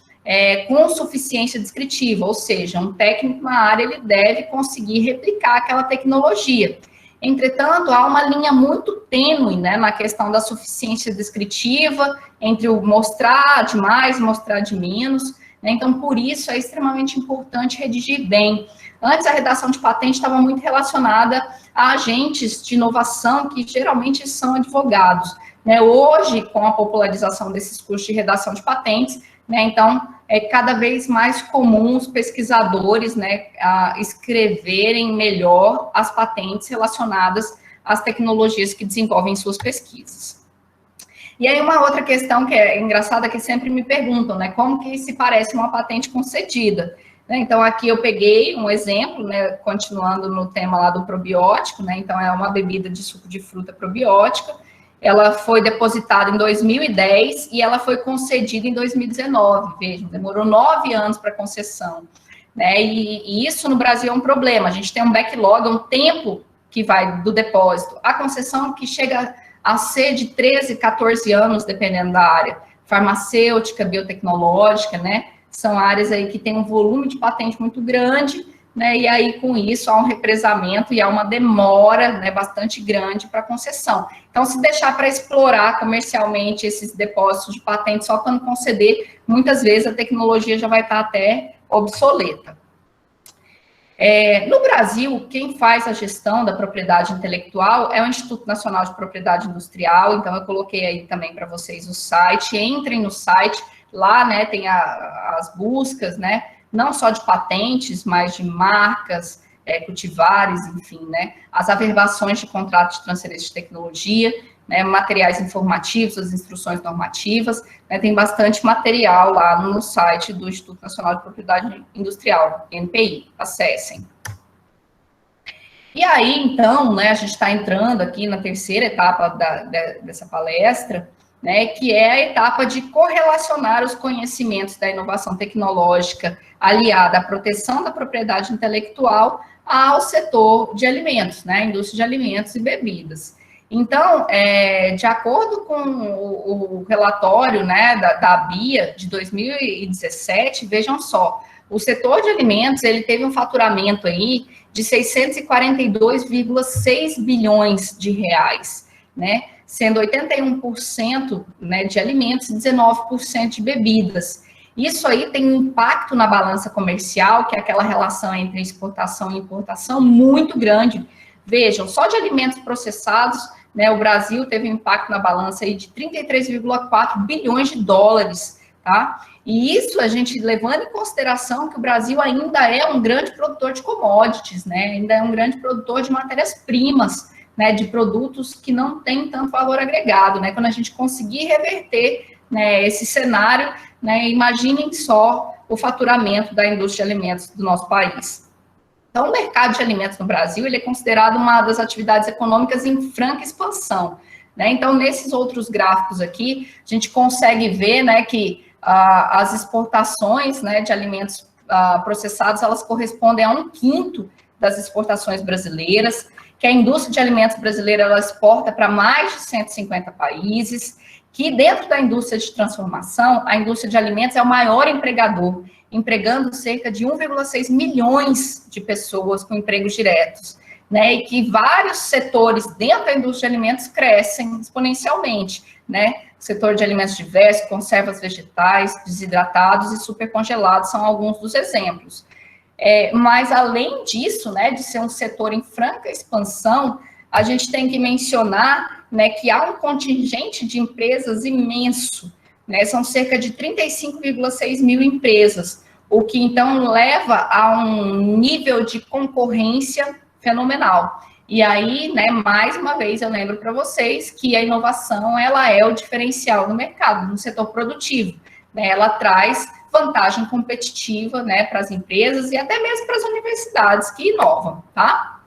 com suficiência descritiva, ou seja, um técnico na área, ele deve conseguir replicar aquela tecnologia. Entretanto, há uma linha muito tênue, né, na questão da suficiência descritiva, entre o mostrar de mais e mostrar de menos, né? Então, por isso, é extremamente importante redigir bem. Antes, a redação de patente estava muito relacionada a agentes de inovação, que geralmente são advogados, né? Hoje, com a popularização desses cursos de redação de patentes, né, então, é cada vez mais comum os pesquisadores, né, escreverem melhor as patentes relacionadas às tecnologias que desenvolvem suas pesquisas. E aí, uma outra questão que é engraçada, que sempre me perguntam, né, como que se parece uma patente concedida? Então, aqui eu peguei um exemplo, né, continuando no tema lá do probiótico, né, então é uma bebida de suco de fruta probiótica. Ela foi depositada em 2010 e ela foi concedida em 2019, vejam, demorou 9 anos para concessão, né? E isso no Brasil é um problema, a gente tem um backlog, um tempo que vai do depósito, a concessão que chega a ser de 13, 14 anos, dependendo da área, farmacêutica, biotecnológica, né? São áreas aí que tem um volume de patente muito grande, né, e aí, com isso, há um represamento e há uma demora, né, bastante grande para concessão. Então, se deixar para explorar comercialmente esses depósitos de patente só quando conceder, muitas vezes a tecnologia já vai estar até obsoleta. No Brasil, quem faz a gestão da propriedade intelectual é o Instituto Nacional de Propriedade Industrial, então eu coloquei aí também para vocês o site, entrem no site, lá, né, tem as buscas, né, não só de patentes, mas de marcas, cultivares, enfim, né, as averbações de contrato de transferência de tecnologia, né, materiais informativos, as instruções normativas, né, tem bastante material lá no site do Instituto Nacional de Propriedade Industrial, INPI, acessem. E aí, então, né, a gente está entrando aqui na terceira etapa dessa palestra, né, que é a etapa de correlacionar os conhecimentos da inovação tecnológica aliada à proteção da propriedade intelectual ao setor de alimentos, né, indústria de alimentos e bebidas. Então, de acordo com o relatório, né, da BIA de 2017, vejam só, o setor de alimentos, ele teve um faturamento aí de 642,6 bilhões de reais, né, sendo 81%, né, de alimentos e 19% de bebidas. Isso aí tem um impacto na balança comercial, que é aquela relação entre exportação e importação, muito grande. Vejam, só de alimentos processados, né, o Brasil teve um impacto na balança aí de 33,4 bilhões de dólares, tá? E isso a gente levando em consideração que o Brasil ainda é um grande produtor de commodities, né? Ainda é um grande produtor de matérias-primas, né, de produtos que não têm tanto valor agregado, né? Quando a gente conseguir reverter, né, esse cenário, né, imaginem só o faturamento da indústria de alimentos do nosso país. Então, o mercado de alimentos no Brasil, ele é considerado uma das atividades econômicas em franca expansão, né? Então, nesses outros gráficos aqui, a gente consegue ver, né, que as exportações, né, de alimentos processados, elas correspondem a 1/5 das exportações brasileiras, que a indústria de alimentos brasileira ela exporta para mais de 150 países, que dentro da indústria de transformação, a indústria de alimentos é o maior empregador, empregando cerca de 1,6 milhões de pessoas com empregos diretos, né, e que vários setores dentro da indústria de alimentos crescem exponencialmente, né, o setor de alimentos diversos, conservas vegetais, desidratados e supercongelados são alguns dos exemplos. Mas, além disso, né, de ser um setor em franca expansão, a gente tem que mencionar, né, que há um contingente de empresas imenso, né, são cerca de 35,6 mil empresas, o que, então, leva a um nível de concorrência fenomenal. E aí, né, mais uma vez, eu lembro para vocês que a inovação, ela é o diferencial no mercado, no setor produtivo, né, ela traz vantagem competitiva, né, para as empresas e até mesmo para as universidades que inovam, tá?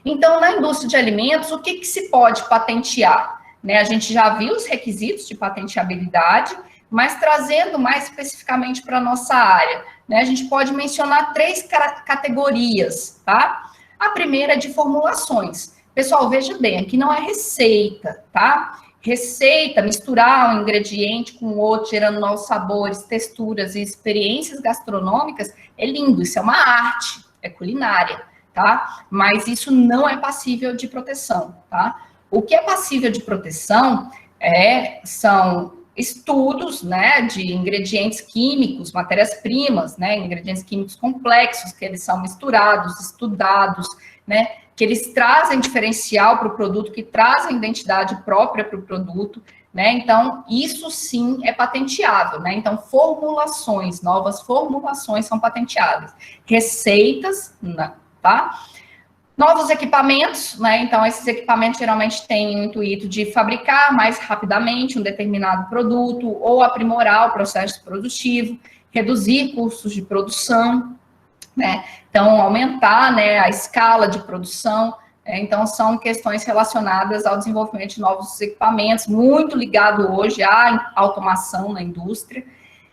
Então, na indústria de alimentos, o que se pode patentear? Né, a gente já viu os requisitos de patenteabilidade, mas trazendo mais especificamente para a nossa área, né, a gente pode mencionar 3 categorias, tá? A primeira é de formulações. Pessoal, veja bem, aqui não é receita, tá? Receita, misturar um ingrediente com o outro, gerando novos sabores, texturas e experiências gastronômicas, é lindo, isso é uma arte, é culinária, tá? Mas isso não é passível de proteção, tá? O que é passível de proteção são estudos, né, de ingredientes químicos, matérias-primas, né, ingredientes químicos complexos, que eles são misturados, estudados, né, que eles trazem diferencial para o produto, que trazem identidade própria para o produto, né, então, isso sim é patenteável, né, então, formulações, novas formulações são patenteáveis, receitas, não, tá? Novos equipamentos, né, então, esses equipamentos geralmente têm o intuito de fabricar mais rapidamente um determinado produto, ou aprimorar o processo produtivo, reduzir custos de produção, né, então, aumentar, né, a escala de produção, então, são questões relacionadas ao desenvolvimento de novos equipamentos, muito ligado hoje à automação na indústria.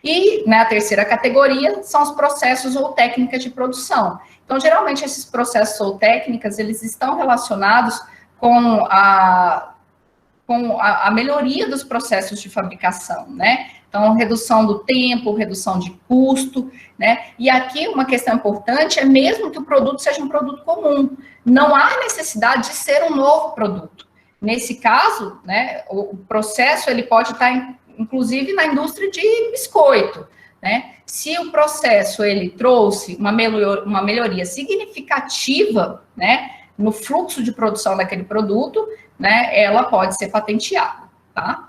E, né, a terceira categoria são os processos ou técnicas de produção. Então, geralmente, esses processos ou técnicas, eles estão relacionados com a melhoria dos processos de fabricação, né? Então, redução do tempo, redução de custo, né? E aqui, uma questão importante é mesmo que o produto seja um produto comum, não há necessidade de ser um novo produto. Nesse caso, né, o processo, ele pode estar, inclusive, na indústria de biscoito, né? Se o processo, ele trouxe uma melhoria significativa, né, no fluxo de produção daquele produto, né, ela pode ser patenteada, tá?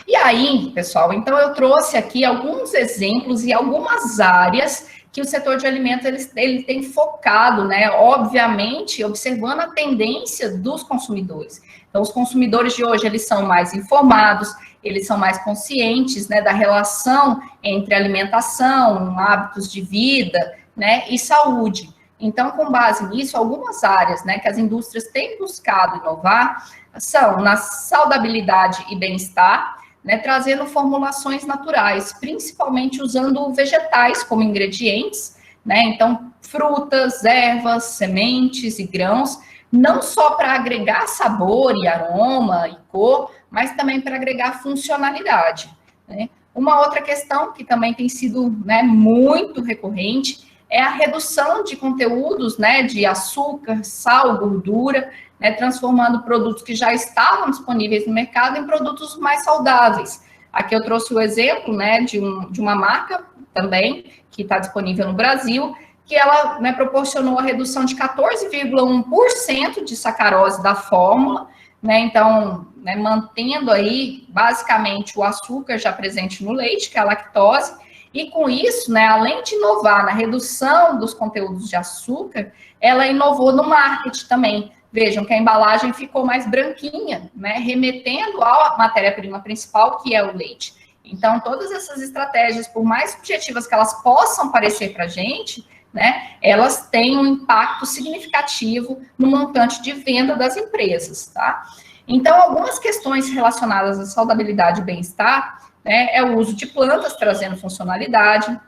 E aí, pessoal, então eu trouxe aqui alguns exemplos e algumas áreas que o setor de alimentos ele tem focado, né, obviamente, observando a tendência dos consumidores. Então, os consumidores de hoje, eles são mais informados, eles são mais conscientes, né, da relação entre alimentação, hábitos de vida, né, e saúde. Então, com base nisso, algumas áreas, né, que as indústrias têm buscado inovar são na saudabilidade e bem-estar, né, trazendo formulações naturais, principalmente usando vegetais como ingredientes, né, então frutas, ervas, sementes e grãos, não só para agregar sabor e aroma e cor, mas também para agregar funcionalidade, né. Uma outra questão que também tem sido, né, muito recorrente é a redução de conteúdos, né, de açúcar, sal, gordura, né, transformando produtos que já estavam disponíveis no mercado em produtos mais saudáveis. Aqui eu trouxe o exemplo, né, de uma marca também, que está disponível no Brasil, que ela, né, proporcionou a redução de 14,1% de sacarose da fórmula, né, então, né, mantendo aí, basicamente, o açúcar já presente no leite, que é a lactose, e com isso, né, além de inovar na redução dos conteúdos de açúcar, ela inovou no marketing também. Vejam que a embalagem ficou mais branquinha, né, remetendo à matéria-prima principal, que é o leite. Então, todas essas estratégias, por mais objetivas que elas possam parecer para a gente, né, elas têm um impacto significativo no montante de venda das empresas, tá? Então, algumas questões relacionadas à saudabilidade e bem-estar, né, é o uso de plantas trazendo funcionalidade,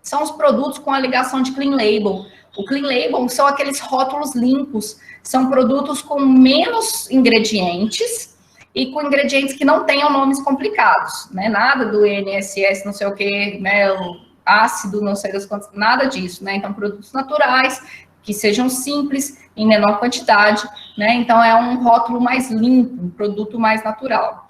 são os produtos com a ligação de Clean Label. O Clean Label são aqueles rótulos limpos, são produtos com menos ingredientes e com ingredientes que não tenham nomes complicados, né? Nada do INSS, não sei o que, né? O ácido, não sei das quantas, nada disso, né? Então, produtos naturais, que sejam simples, em menor quantidade, né? Então, é um rótulo mais limpo, um produto mais natural.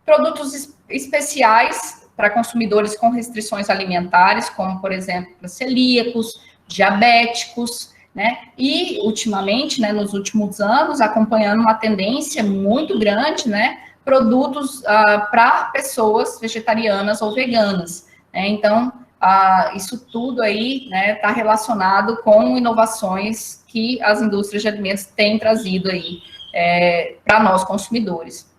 Produtos especiais para consumidores com restrições alimentares, como, por exemplo, para celíacos, diabéticos, né? E, ultimamente, né, nos últimos anos, acompanhando uma tendência muito grande, né? Produtos para pessoas vegetarianas ou veganas, né? Então, isso tudo aí, né, está relacionado com inovações que as indústrias de alimentos têm trazido aí para nós consumidores.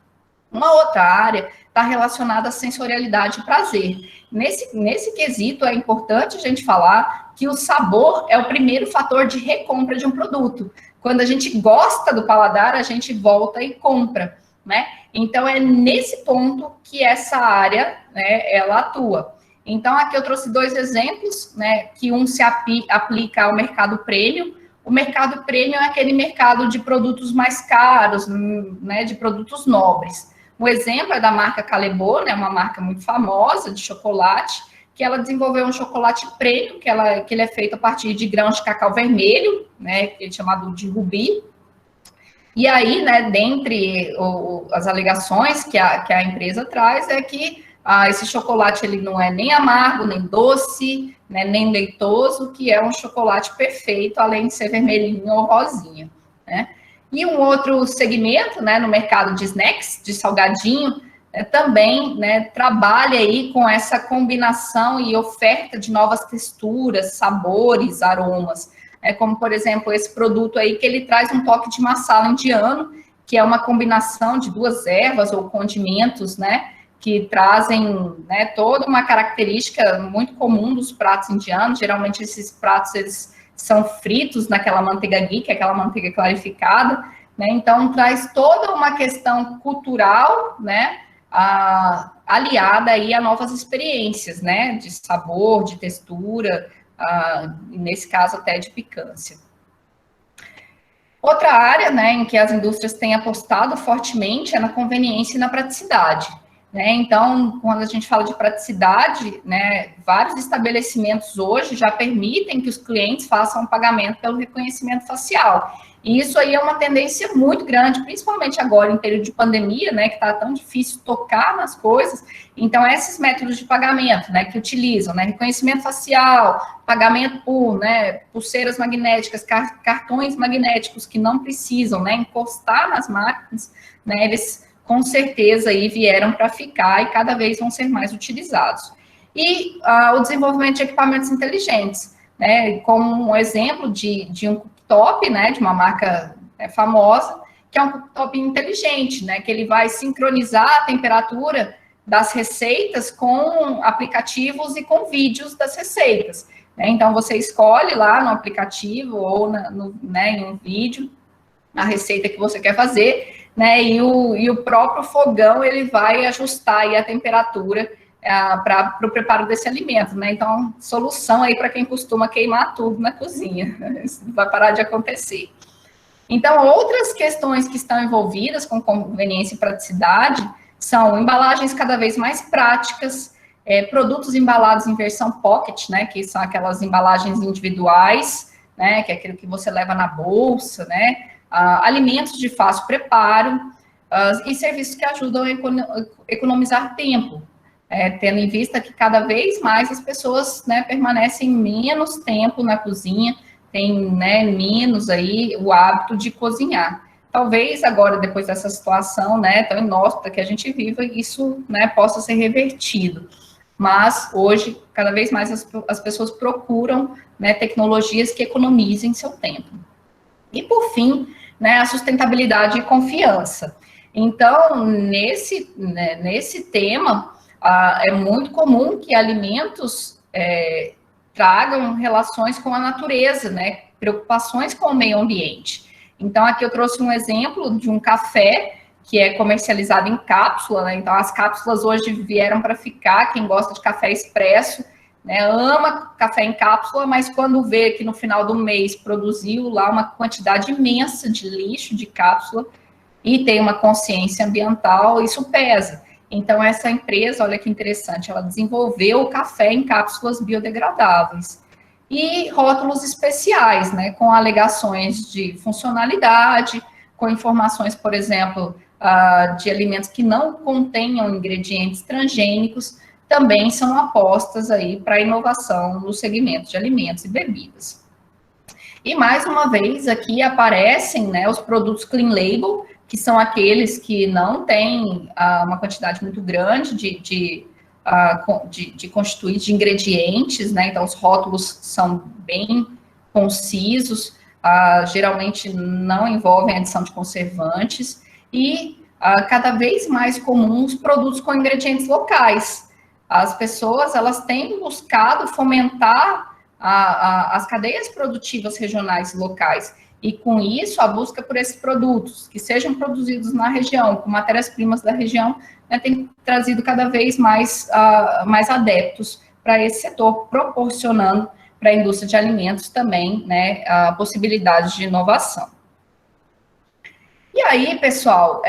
Uma outra área está relacionada à sensorialidade e prazer. Nesse quesito, é importante a gente falar que o sabor é o primeiro fator de recompra de um produto. Quando a gente gosta do paladar, a gente volta e compra, né? Então, é nesse ponto que essa área, né, ela atua. Então, aqui eu trouxe 2 exemplos, né, que um se aplica ao mercado premium. O mercado premium é aquele mercado de produtos mais caros, né, de produtos nobres. Um exemplo é da marca Callebaut, né, uma marca muito famosa de chocolate, que ela desenvolveu um chocolate premium, que ele é feito a partir de grãos de cacau vermelho, né, que é chamado de rubi. E aí, né, dentre as alegações que a empresa traz é que esse chocolate ele não é nem amargo, nem doce, né, nem leitoso, que é um chocolate perfeito, além de ser vermelhinho ou rosinha, né? E um outro segmento, né, no mercado de snacks, de salgadinho, também, né, trabalha aí com essa combinação e oferta de novas texturas, sabores, aromas. Como, por exemplo, esse produto aí que ele traz um toque de masala indiano, que é uma combinação de 2 ervas ou condimentos, né, que trazem, né, toda uma característica muito comum dos pratos indianos. Geralmente esses pratos eles são fritos naquela manteiga ghee, que é aquela manteiga clarificada, né? Então traz toda uma questão cultural, né, aliada aí a novas experiências, né, de sabor, de textura, nesse caso até de picância. Outra área, né, em que as indústrias têm apostado fortemente é na conveniência e na praticidade. Né? Então, quando a gente fala de praticidade, né, vários estabelecimentos hoje já permitem que os clientes façam um pagamento pelo reconhecimento facial. E isso aí é uma tendência muito grande, principalmente agora em período de pandemia, né, que está tão difícil tocar nas coisas. Então, esses métodos de pagamento, né, que utilizam, né, reconhecimento facial, pagamento por, né, pulseiras magnéticas, cartões magnéticos que não precisam, né, encostar nas máquinas, né, eles com certeza aí vieram para ficar e cada vez vão ser mais utilizados. E o desenvolvimento de equipamentos inteligentes, né, como um exemplo de um cooktop, né, de uma marca famosa, que é um cooktop inteligente, né, que ele vai sincronizar a temperatura das receitas com aplicativos e com vídeos das receitas. Né? Então, você escolhe lá no aplicativo ou né, em um vídeo a receita que você quer fazer, né, e o próprio fogão, ele vai ajustar aí a temperatura para o preparo desse alimento, né, então, solução aí para quem costuma queimar tudo na cozinha, isso vai parar de acontecer. Então, outras questões que estão envolvidas com conveniência e praticidade são embalagens cada vez mais práticas, produtos embalados em versão pocket, né, que são aquelas embalagens individuais, né, que é aquilo que você leva na bolsa, né, alimentos de fácil preparo e serviços que ajudam a economizar tempo, tendo em vista que cada vez mais as pessoas, né, permanecem menos tempo na cozinha, têm, né, menos aí o hábito de cozinhar. Talvez agora, depois dessa situação, né, tão inóspita que a gente vive, isso, né, possa ser revertido. Mas hoje, cada vez mais as pessoas procuram, né, tecnologias que economizem seu tempo. E por fim, né, a sustentabilidade e confiança. Então, nesse tema, é muito comum que alimentos tragam relações com a natureza, né, preocupações com o meio ambiente. Então, aqui eu trouxe um exemplo de um café que é comercializado em cápsula, né, então as cápsulas hoje vieram para ficar, quem gosta de café expresso né, ama café em cápsula, mas quando vê que no final do mês produziu lá uma quantidade imensa de lixo de cápsula e tem uma consciência ambiental, isso pesa. Então, essa empresa, olha que interessante, ela desenvolveu o café em cápsulas biodegradáveis. E rótulos especiais, né, com alegações de funcionalidade, com informações, por exemplo, de alimentos que não contenham ingredientes transgênicos, também são apostas aí para a inovação no segmento de alimentos e bebidas. E, mais uma vez, aqui aparecem, né, os produtos Clean Label, que são aqueles que não têm uma quantidade muito grande de constituintes, de ingredientes, né? Então, os rótulos são bem concisos, geralmente não envolvem adição de conservantes, e cada vez mais comuns produtos com ingredientes locais. As pessoas, elas têm buscado fomentar as cadeias produtivas regionais e locais, e com isso, a busca por esses produtos, que sejam produzidos na região, com matérias-primas da região, né, tem trazido cada vez mais adeptos para esse setor, proporcionando para a indústria de alimentos também, né, a possibilidade de inovação. E aí, pessoal,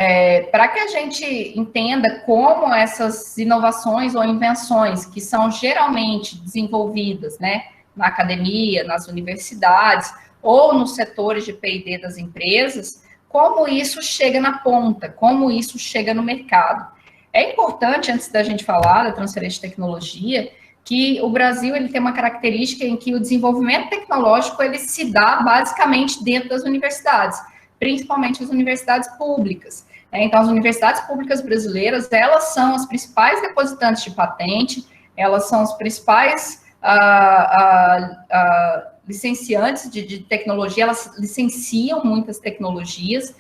para que a gente entenda como essas inovações ou invenções, que são geralmente desenvolvidas, né, na academia, nas universidades, ou nos setores de P&D das empresas, como isso chega na ponta, como isso chega no mercado. É importante, antes da gente falar da transferência de tecnologia, que o Brasil ele tem uma característica em que o desenvolvimento tecnológico ele se dá basicamente dentro das universidades, principalmente as universidades públicas. Então, as universidades públicas brasileiras, elas são as principais depositantes de patente, elas são as principais licenciantes de tecnologia, elas licenciam muitas tecnologias,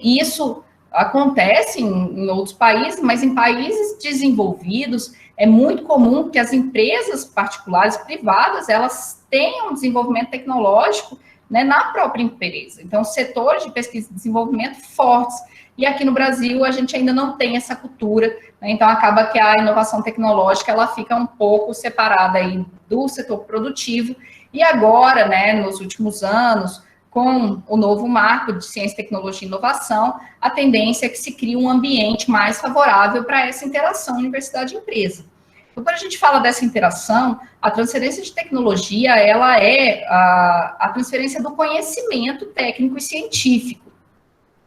isso acontece em outros países, mas em países desenvolvidos, é muito comum que as empresas particulares, privadas, elas tenham desenvolvimento tecnológico, né, na própria empresa. Então, setores de pesquisa e desenvolvimento fortes. E aqui no Brasil, a gente ainda não tem essa cultura, né, então acaba que a inovação tecnológica, ela fica um pouco separada aí do setor produtivo. E agora, né, nos últimos anos, com o novo marco de ciência, tecnologia e inovação, a tendência é que se crie um ambiente mais favorável para essa interação universidade-empresa. Então, quando a gente fala dessa interação, a transferência de tecnologia, ela é a transferência do conhecimento técnico e científico.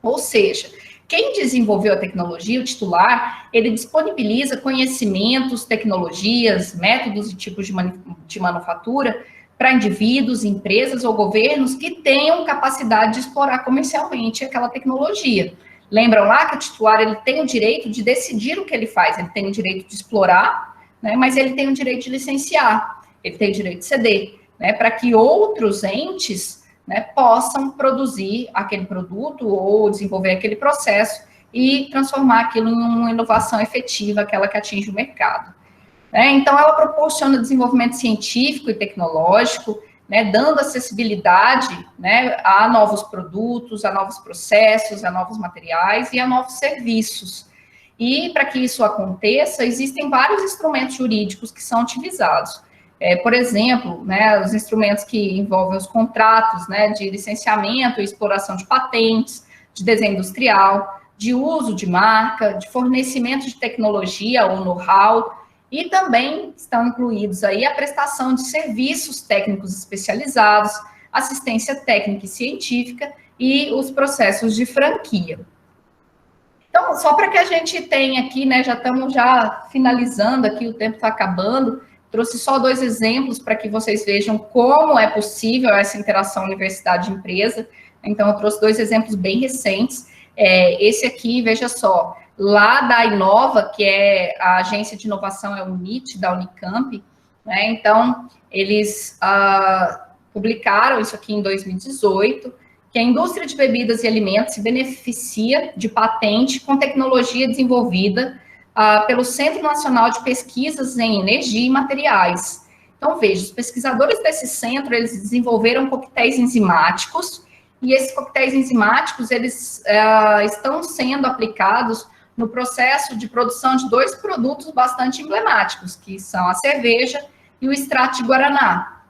Ou seja, quem desenvolveu a tecnologia, o titular, ele disponibiliza conhecimentos, tecnologias, métodos e tipos de manufatura para indivíduos, empresas ou governos que tenham capacidade de explorar comercialmente aquela tecnologia. Lembram lá que o titular ele tem o direito de decidir o que ele faz, ele tem o direito de explorar, né, mas ele tem o direito de licenciar, ele tem o direito de ceder, né, para que outros entes, né, possam produzir aquele produto ou desenvolver aquele processo e transformar aquilo em uma inovação efetiva, aquela que atinge o mercado. Então, ela proporciona desenvolvimento científico e tecnológico, né, dando acessibilidade, né, a novos produtos, a novos processos, a novos materiais e a novos serviços. E, para que isso aconteça, existem vários instrumentos jurídicos que são utilizados. Por exemplo, né, os instrumentos que envolvem os contratos, né, de licenciamento e exploração de patentes, de desenho industrial, de uso de marca, de fornecimento de tecnologia ou know-how, e também estão incluídos aí a prestação de serviços técnicos especializados, assistência técnica e científica e os processos de franquia. Então, só para que a gente tenha aqui, né, já estamos finalizando aqui, o tempo está acabando, trouxe só 2 exemplos para que vocês vejam como é possível essa interação universidade-empresa. Então, eu trouxe 2 exemplos bem recentes. Esse aqui, veja só, lá da Inova, que é a agência de inovação, é o UNIT, da Unicamp, né? Então, eles publicaram isso aqui em 2018, que a indústria de bebidas e alimentos se beneficia de patente com tecnologia desenvolvida pelo Centro Nacional de Pesquisas em Energia e Materiais. Então, veja, os pesquisadores desse centro, eles desenvolveram coquetéis enzimáticos, e esses coquetéis enzimáticos, eles estão sendo aplicados no processo de produção de 2 produtos bastante emblemáticos, que são a cerveja e o extrato de guaraná.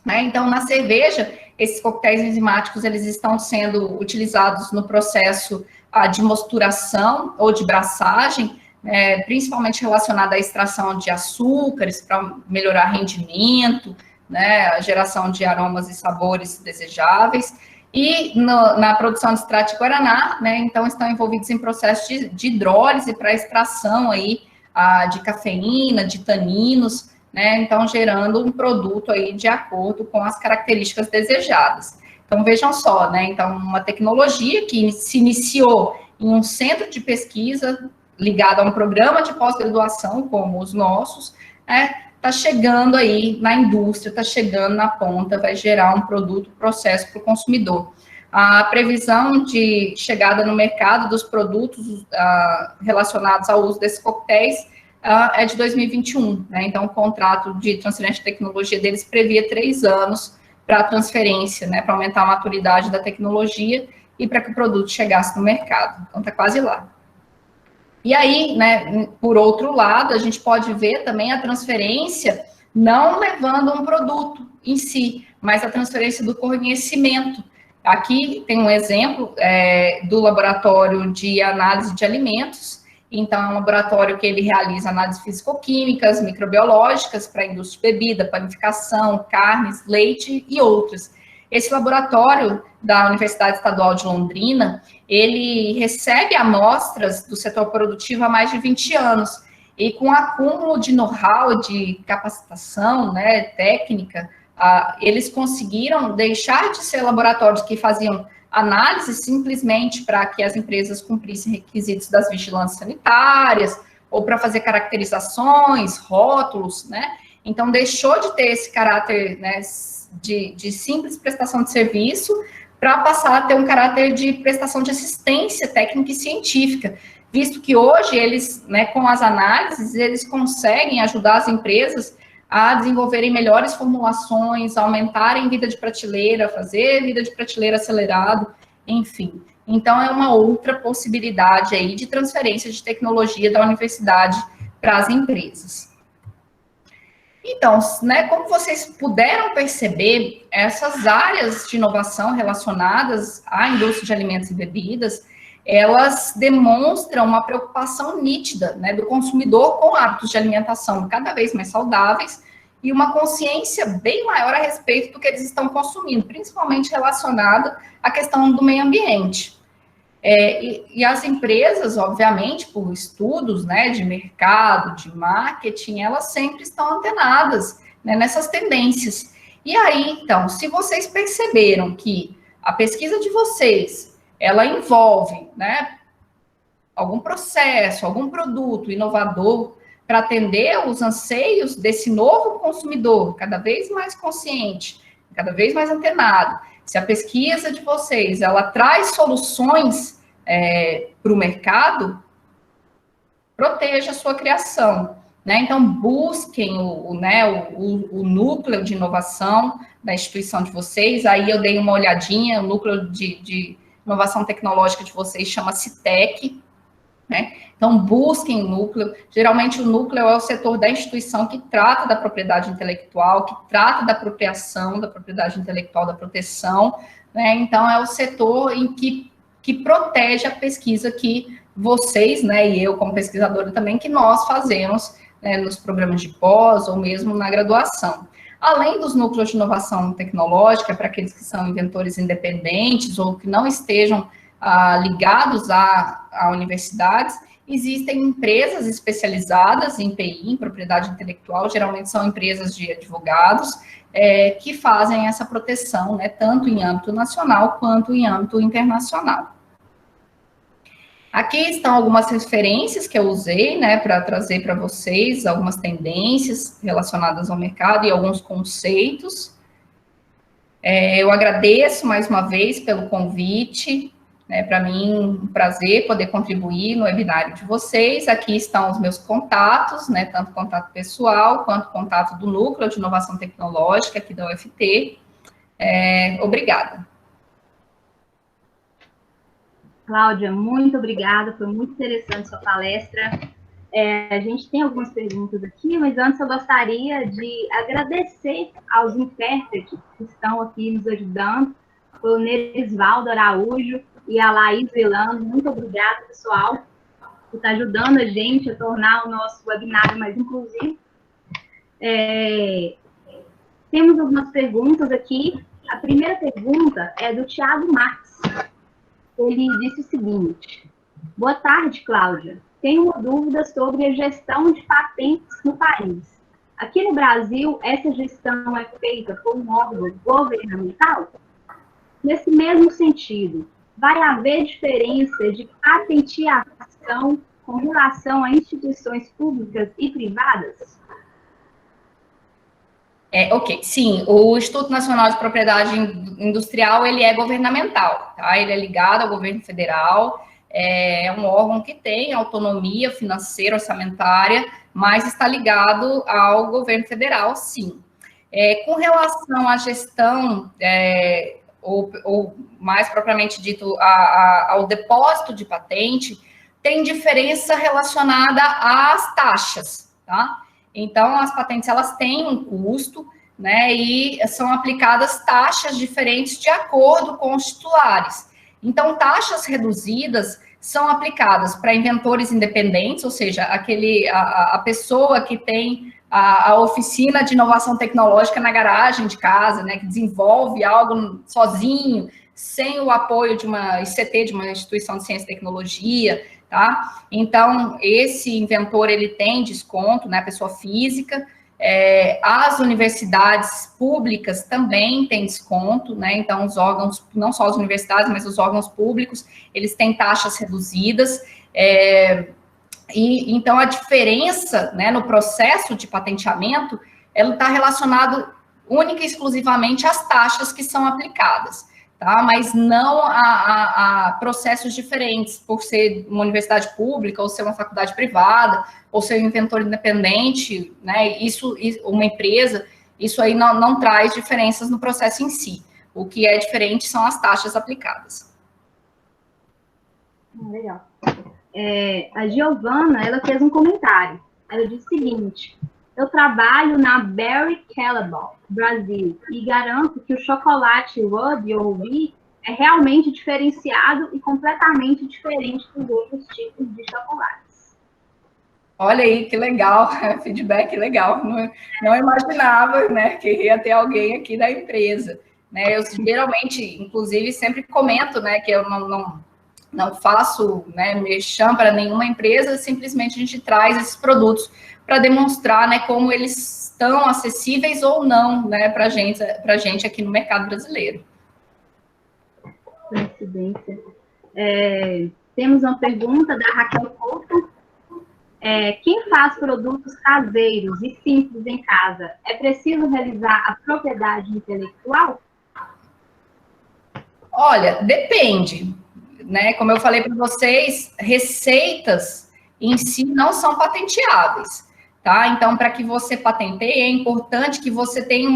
Né? Então, na cerveja, esses coquetéis enzimáticos, eles estão sendo utilizados no processo de mosturação ou de braçagem, principalmente relacionado à extração de açúcares para melhorar rendimento, né, a geração de aromas e sabores desejáveis, e na produção de extrato de guaraná, né, então estão envolvidos em processo de hidrólise para extração aí, de cafeína, de taninos, né, então gerando um produto aí de acordo com as características desejadas. Então vejam só, né, então uma tecnologia que se iniciou em um centro de pesquisa ligado a um programa de pós-graduação como os nossos, né, está chegando aí na indústria, está chegando na ponta, vai gerar um produto, processo para o consumidor. A previsão de chegada no mercado dos produtos relacionados ao uso desses coquetéis é de 2021, né? Então, o contrato de transferência de tecnologia deles previa 3 anos para a transferência, né? Para aumentar a maturidade da tecnologia e para que o produto chegasse no mercado. Então, está quase lá. E aí, né, por outro lado, a gente pode ver também a transferência não levando um produto em si, mas a transferência do conhecimento. Aqui tem um exemplo do laboratório de análise de alimentos. Então, é um laboratório que ele realiza análises físico-químicas, microbiológicas para a indústria de bebida, panificação, carnes, leite e outras. Esse laboratório da Universidade Estadual de Londrina, ele recebe amostras do setor produtivo há mais de 20 anos, e com acúmulo de know-how, de capacitação, né, técnica, eles conseguiram deixar de ser laboratórios que faziam análise simplesmente para que as empresas cumprissem requisitos das vigilâncias sanitárias, ou para fazer caracterizações, rótulos, né? Então, deixou de ter esse caráter, né, de simples prestação de serviço, para passar a ter um caráter de prestação de assistência técnica e científica, visto que hoje eles, né, com as análises, eles conseguem ajudar as empresas a desenvolverem melhores formulações, aumentarem vida de prateleira, fazer vida de prateleira acelerado, enfim. Então, é uma outra possibilidade aí de transferência de tecnologia da universidade para as empresas. Então, né, como vocês puderam perceber, essas áreas de inovação relacionadas à indústria de alimentos e bebidas, elas demonstram uma preocupação nítida, né, do consumidor com hábitos de alimentação cada vez mais saudáveis e uma consciência bem maior a respeito do que eles estão consumindo, principalmente relacionado à questão do meio ambiente. E as empresas, obviamente, por estudos, né, de mercado, de marketing, elas sempre estão antenadas, né, nessas tendências. E aí, então, se vocês perceberam que a pesquisa de vocês, ela envolve, né, algum processo, algum produto inovador para atender os anseios desse novo consumidor, cada vez mais consciente, cada vez mais antenado, se a pesquisa de vocês, ela traz soluções para o mercado, proteja a sua criação, né? Então, busquem o núcleo de inovação da instituição de vocês. Aí eu dei uma olhadinha, o núcleo de inovação tecnológica de vocês chama-se TEC, né? Então, busquem o núcleo. Geralmente, o núcleo é o setor da instituição que trata da propriedade intelectual, que trata da apropriação da propriedade intelectual, da proteção, né? Então, é o setor em que protege a pesquisa que vocês, né, e eu como pesquisadora também, que nós fazemos, né, nos programas de pós ou mesmo na graduação. Além dos núcleos de inovação tecnológica, para aqueles que são inventores independentes ou que não estejam ligados a universidades, existem empresas especializadas em PI, em propriedade intelectual, geralmente são empresas de advogados, que fazem essa proteção, né, tanto em âmbito nacional quanto em âmbito internacional. Aqui estão algumas referências que eu usei, né, para trazer para vocês algumas tendências relacionadas ao mercado e alguns conceitos. Eu agradeço mais uma vez pelo convite. Para mim, um prazer poder contribuir no webinário de vocês. Aqui estão os meus contatos, né, tanto contato pessoal, quanto contato do Núcleo de Inovação Tecnológica aqui da UFT. Obrigada. Cláudia, muito obrigada, foi muito interessante sua palestra. A gente tem algumas perguntas aqui, mas antes eu gostaria de agradecer aos intérpretes que estão aqui nos ajudando, o Nerisvaldo Araújo e a Laís Velano. Muito obrigada, pessoal, por estar ajudando a gente a tornar o nosso webinário mais inclusivo. Temos algumas perguntas aqui. A primeira pergunta é do Thiago Marques. Ele disse o seguinte: boa tarde, Cláudia. Tenho uma dúvida sobre a gestão de patentes no país. Aqui no Brasil, essa gestão é feita por um órgão governamental? Nesse mesmo sentido, vai haver diferença de patenteação com relação a instituições públicas e privadas? Ok, sim, o Instituto Nacional de Propriedade Industrial, ele é governamental, tá? Ele é ligado ao governo federal, é um órgão que tem autonomia financeira, orçamentária, mas está ligado ao governo federal, sim. Com relação à gestão, ou mais propriamente dito, ao depósito de patente, tem diferença relacionada às taxas, tá? Então, as patentes, elas têm um custo, né, e são aplicadas taxas diferentes de acordo com os titulares. Então, taxas reduzidas são aplicadas para inventores independentes, ou seja, a pessoa que tem a oficina de inovação tecnológica na garagem de casa, né, que desenvolve algo sozinho, sem o apoio de uma ICT, de uma instituição de ciência e tecnologia, tá? Então, esse inventor, ele tem desconto, né, pessoa física. As universidades públicas também têm desconto, né? Então, os órgãos, não só as universidades, mas os órgãos públicos, eles têm taxas reduzidas. E então a diferença, né, no processo de patenteamento, ela está relacionada única e exclusivamente às taxas que são aplicadas, tá? Mas não a processos diferentes, por ser uma universidade pública, ou ser uma faculdade privada, ou ser um inventor independente, né? Isso uma empresa, isso aí não traz diferenças no processo em si. O que é diferente são as taxas aplicadas. Legal. A Giovana, ela fez um comentário. Ela disse o seguinte: eu trabalho na Barry Callebaut, Brasil, e garanto que o chocolate Ruby ou Ruby é realmente diferenciado e completamente diferente dos outros tipos de chocolates. Olha aí, que legal, feedback legal. Não imaginava, né, que ia ter alguém aqui da empresa. Né? Eu geralmente, inclusive, sempre comento, né, que eu não faço, né, merchan para nenhuma empresa, simplesmente a gente traz esses produtos para demonstrar, né, como eles estão acessíveis ou não, né, para gente aqui no mercado brasileiro. Coincidência. Temos uma pergunta da Raquel Couto. Quem faz produtos caseiros e simples em casa, é preciso realizar a propriedade intelectual? Olha, depende. Né? Como eu falei para vocês, receitas em si não são patenteáveis, tá? Então, para que você patenteie, é importante que você tenha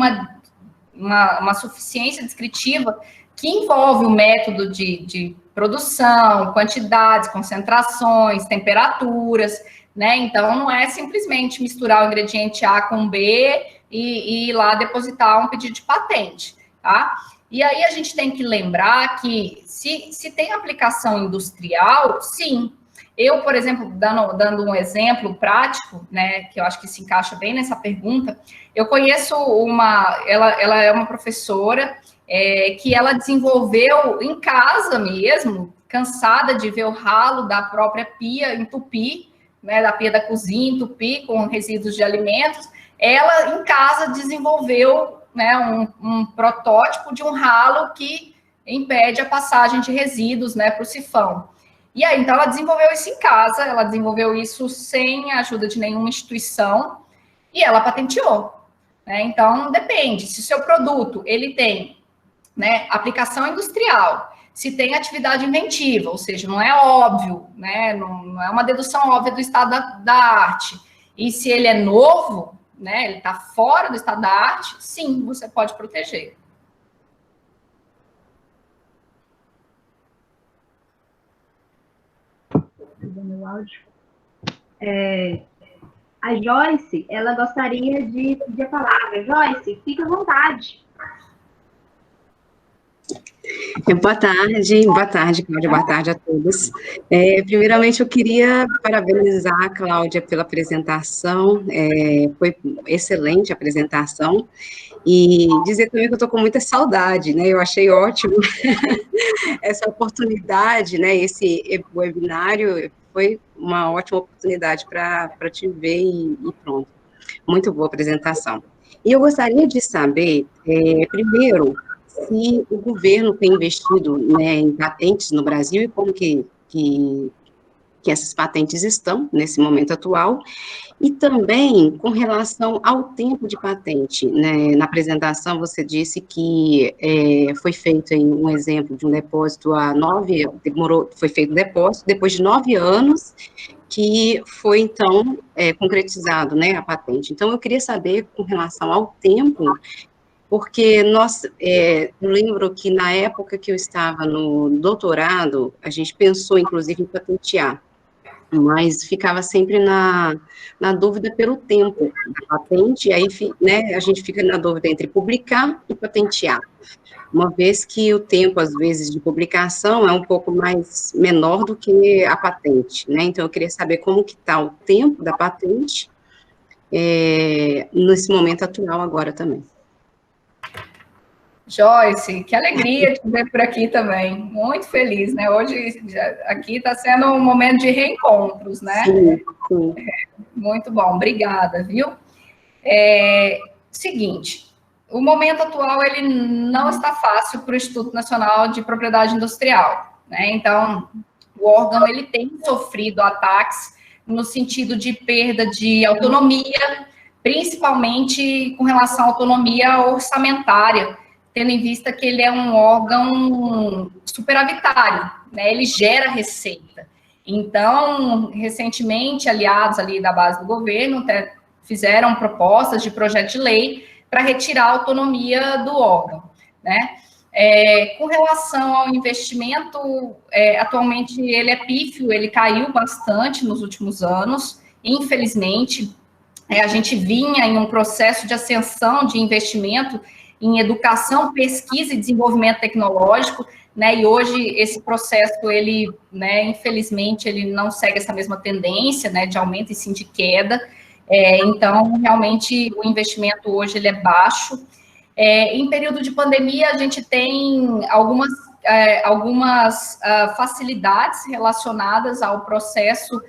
uma suficiência descritiva que envolve o método de produção, quantidades, concentrações, temperaturas, né? Então, não é simplesmente misturar o ingrediente A com B e ir lá depositar um pedido de patente, tá? E aí a gente tem que lembrar que se tem aplicação industrial, sim. Eu, por exemplo, dando um exemplo prático, né, que eu acho que se encaixa bem nessa pergunta, eu conheço ela é uma professora que ela desenvolveu em casa mesmo, cansada de ver o ralo da própria pia entupir, né, da pia da cozinha entupir com resíduos de alimentos, ela em casa desenvolveu, né, um protótipo de um ralo que impede a passagem de resíduos, né, para o sifão. E aí, então, ela desenvolveu isso em casa, ela desenvolveu isso sem a ajuda de nenhuma instituição e ela patenteou. Né? Então, depende. Se o seu produto, ele tem, né, aplicação industrial, se tem atividade inventiva, ou seja, não é óbvio, né, não é uma dedução óbvia do estado da arte, e se ele é novo, né, ele está fora do estado da arte, sim, você pode proteger. Meu áudio. A Joyce, ela gostaria de pedir a palavra. Joyce, fique à vontade. Boa tarde, Cláudia, boa tarde a todos. Primeiramente, eu queria parabenizar a Cláudia pela apresentação, foi excelente a apresentação, e dizer também que eu estou com muita saudade, né, eu achei ótimo essa oportunidade, né, esse webinário foi uma ótima oportunidade para te ver e pronto, muito boa apresentação. E eu gostaria de saber, primeiro, se o governo tem investido, né, em patentes no Brasil e como que essas patentes estão nesse momento atual, e também com relação ao tempo de patente, né, na apresentação você disse que foi feito aí um exemplo de um depósito foi feito o depósito, depois de 9 anos, que foi, então, concretizado, né, a patente. Então, eu queria saber, com relação ao tempo, porque eu lembro que na época que eu estava no doutorado, a gente pensou, inclusive, em patentear, mas ficava sempre na dúvida pelo tempo da patente, e aí, né, a gente fica na dúvida entre publicar e patentear, uma vez que o tempo, às vezes, de publicação é um pouco mais menor do que a patente, né, então eu queria saber como que está o tempo da patente, nesse momento atual agora também. Joyce, que alegria te ver por aqui também, muito feliz, né? Hoje aqui está sendo um momento de reencontros, né? Sim, sim. Muito bom, obrigada, viu? Seguinte, o momento atual, ele não está fácil para o Instituto Nacional de Propriedade Industrial, né? Então, o órgão, ele tem sofrido ataques no sentido de perda de autonomia, principalmente com relação à autonomia orçamentária, tendo em vista que ele é um órgão superavitário, né? Ele gera receita. Então, recentemente, aliados ali da base do governo fizeram propostas de projeto de lei para retirar a autonomia do órgão, né? Com relação ao investimento, atualmente ele é pífio, ele caiu bastante nos últimos anos, infelizmente. A gente vinha em um processo de ascensão de investimento em educação, pesquisa e desenvolvimento tecnológico, né, e hoje esse processo, ele, né, infelizmente, ele não segue essa mesma tendência, né, de aumento e sim de queda, então, realmente, o investimento hoje, ele é baixo. Em período de pandemia, a gente tem algumas facilidades relacionadas ao processo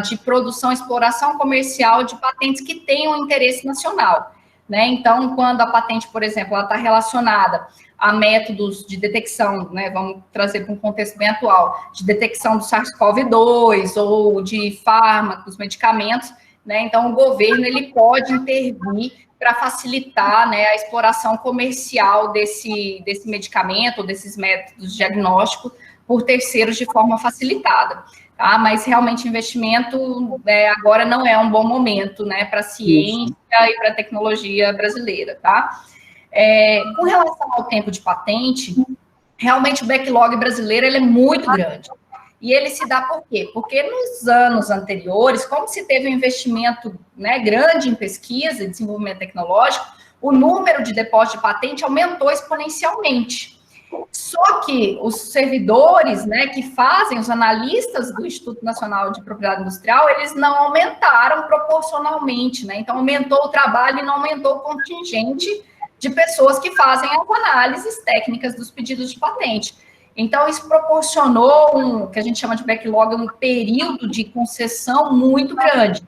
de produção e exploração comercial de patentes que tenham interesse nacional, né? Então, quando a patente, por exemplo, ela está relacionada a métodos de detecção, né, vamos trazer para um contexto bem atual, de detecção do SARS-CoV-2 ou de fármacos, medicamentos, né? Então, o governo, ele pode intervir para facilitar, né, a exploração comercial desse medicamento, ou desses métodos de diagnóstico, por terceiros de forma facilitada. Tá? Mas realmente investimento agora não é um bom momento, né, para a ciência e para a tecnologia brasileira, tá? Com relação ao tempo de patente, realmente o backlog brasileiro ele é muito grande. E ele se dá por quê? Porque nos anos anteriores, como se teve um investimento, né, grande em pesquisa e desenvolvimento tecnológico, o número de depósitos de patente aumentou exponencialmente. Só que os servidores, né, que fazem, os analistas do Instituto Nacional de Propriedade Industrial, eles não aumentaram proporcionalmente, né? Então, aumentou o trabalho e não aumentou o contingente de pessoas que fazem as análises técnicas dos pedidos de patente. Então, isso proporcionou que a gente chama de backlog, um período de concessão muito grande.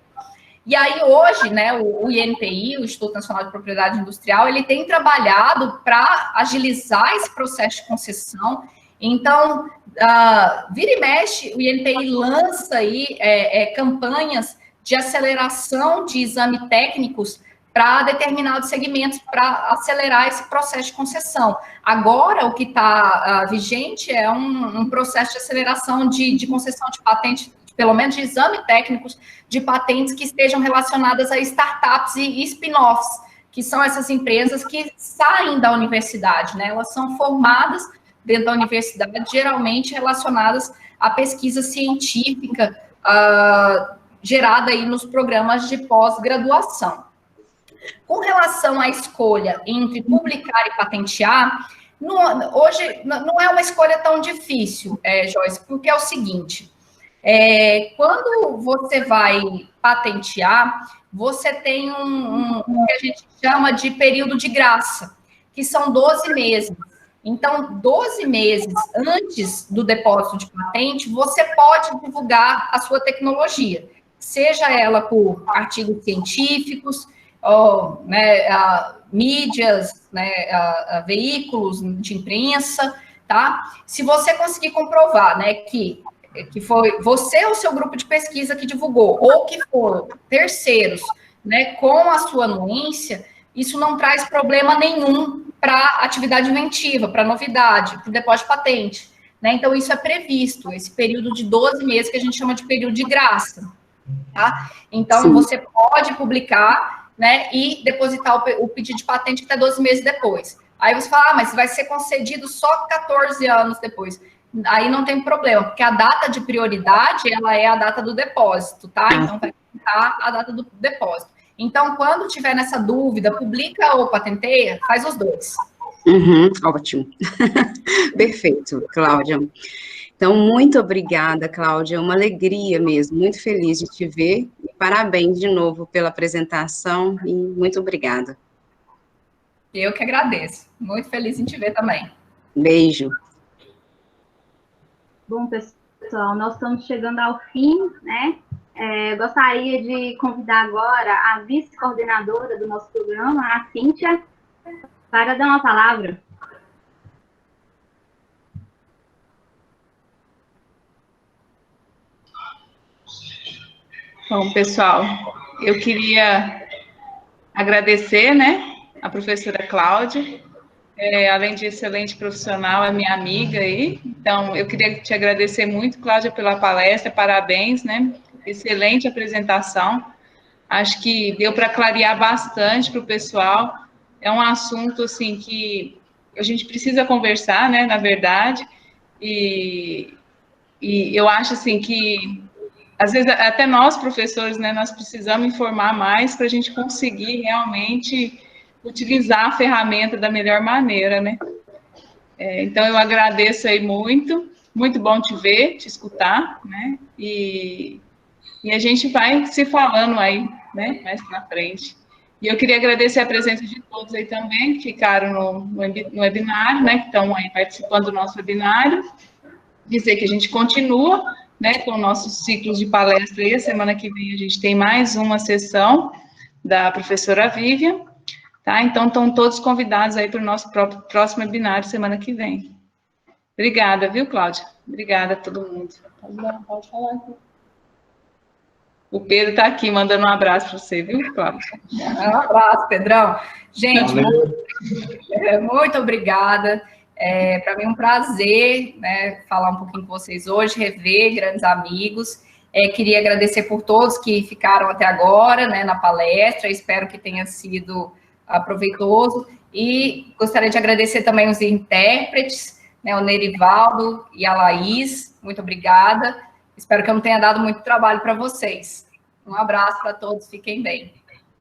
E aí, hoje, né, o INPI, o Instituto Nacional de Propriedade Industrial, ele tem trabalhado para agilizar esse processo de concessão. Então, vira e mexe, o INPI lança aí campanhas de aceleração de exames técnicos para determinados segmentos, para acelerar esse processo de concessão. Agora, o que está vigente é um processo de aceleração de concessão de patente, pelo menos de exame técnicos de patentes que estejam relacionadas a startups e spin-offs, que são essas empresas que saem da universidade, né? Elas são formadas dentro da universidade, geralmente relacionadas à pesquisa científica, gerada aí nos programas de pós-graduação. Com relação à escolha entre publicar e patentear, hoje não é uma escolha tão difícil, Joyce, porque é o seguinte, quando você vai patentear, você tem o que a gente chama de período de graça, que são 12 meses. Então, 12 meses antes do depósito de patente, você pode divulgar a sua tecnologia, seja ela por artigos científicos, mídias, veículos de imprensa, tá? Se você conseguir comprovar, né, que foi você ou seu grupo de pesquisa que divulgou, ou que foram terceiros, né, com a sua anuência, isso não traz problema nenhum para a atividade inventiva, para a novidade, para o depósito de patente, né? Então, isso é previsto, esse período de 12 meses que a gente chama de período de graça, tá? Então, sim, você pode publicar, né, e depositar o pedido de patente até 12 meses depois. Aí você fala, mas vai ser concedido só 14 anos depois. Aí não tem problema, porque a data de prioridade, ela é a data do depósito, tá? Então, vai contar a data do depósito. Então, quando tiver nessa dúvida, publica ou patenteia, faz os dois. Ótimo. Perfeito, Cláudia. Então, muito obrigada, Cláudia. É uma alegria mesmo, muito feliz de te ver. E parabéns de novo pela apresentação e muito obrigada. Eu que agradeço. Muito feliz em te ver também. Beijo. Bom, pessoal, nós estamos chegando ao fim, né? Gostaria de convidar agora a vice-coordenadora do nosso programa, a Cíntia, para dar uma palavra. Bom, pessoal, eu queria agradecer, né, a professora Cláudia, além de excelente profissional, é minha amiga aí, então eu queria te agradecer muito, Cláudia, pela palestra, parabéns, né, excelente apresentação, acho que deu para clarear bastante para o pessoal, é um assunto, assim, que a gente precisa conversar, né, na verdade, e eu acho, assim, que às vezes, até nós, professores, né, nós precisamos informar mais para a gente conseguir realmente utilizar a ferramenta da melhor maneira, né? Então, eu agradeço aí muito, muito bom te ver, te escutar, né? E a gente vai se falando aí, né, mais para frente. E eu queria agradecer a presença de todos aí também, que ficaram no webinário, né, que estão aí participando do nosso webinário. Dizer que a gente continua, né, com nossos ciclos de palestra aí. A semana que vem a gente tem mais uma sessão da professora Vivian, tá? Então, estão todos convidados aí para o nosso próximo webinário semana que vem. Obrigada, viu, Cláudia? Obrigada a todo mundo. Pode falar aqui. O Pedro está aqui, mandando um abraço para você, viu, Cláudia? Um abraço, Pedrão. Gente, muito obrigada. Para mim é um prazer, né, falar um pouquinho com vocês hoje, rever grandes amigos. Queria agradecer por todos que ficaram até agora, né, na palestra, espero que tenha sido proveitoso. E gostaria de agradecer também os intérpretes, né, o Nerivaldo e a Laís, muito obrigada. Espero que eu não tenha dado muito trabalho para vocês. Um abraço para todos, fiquem bem.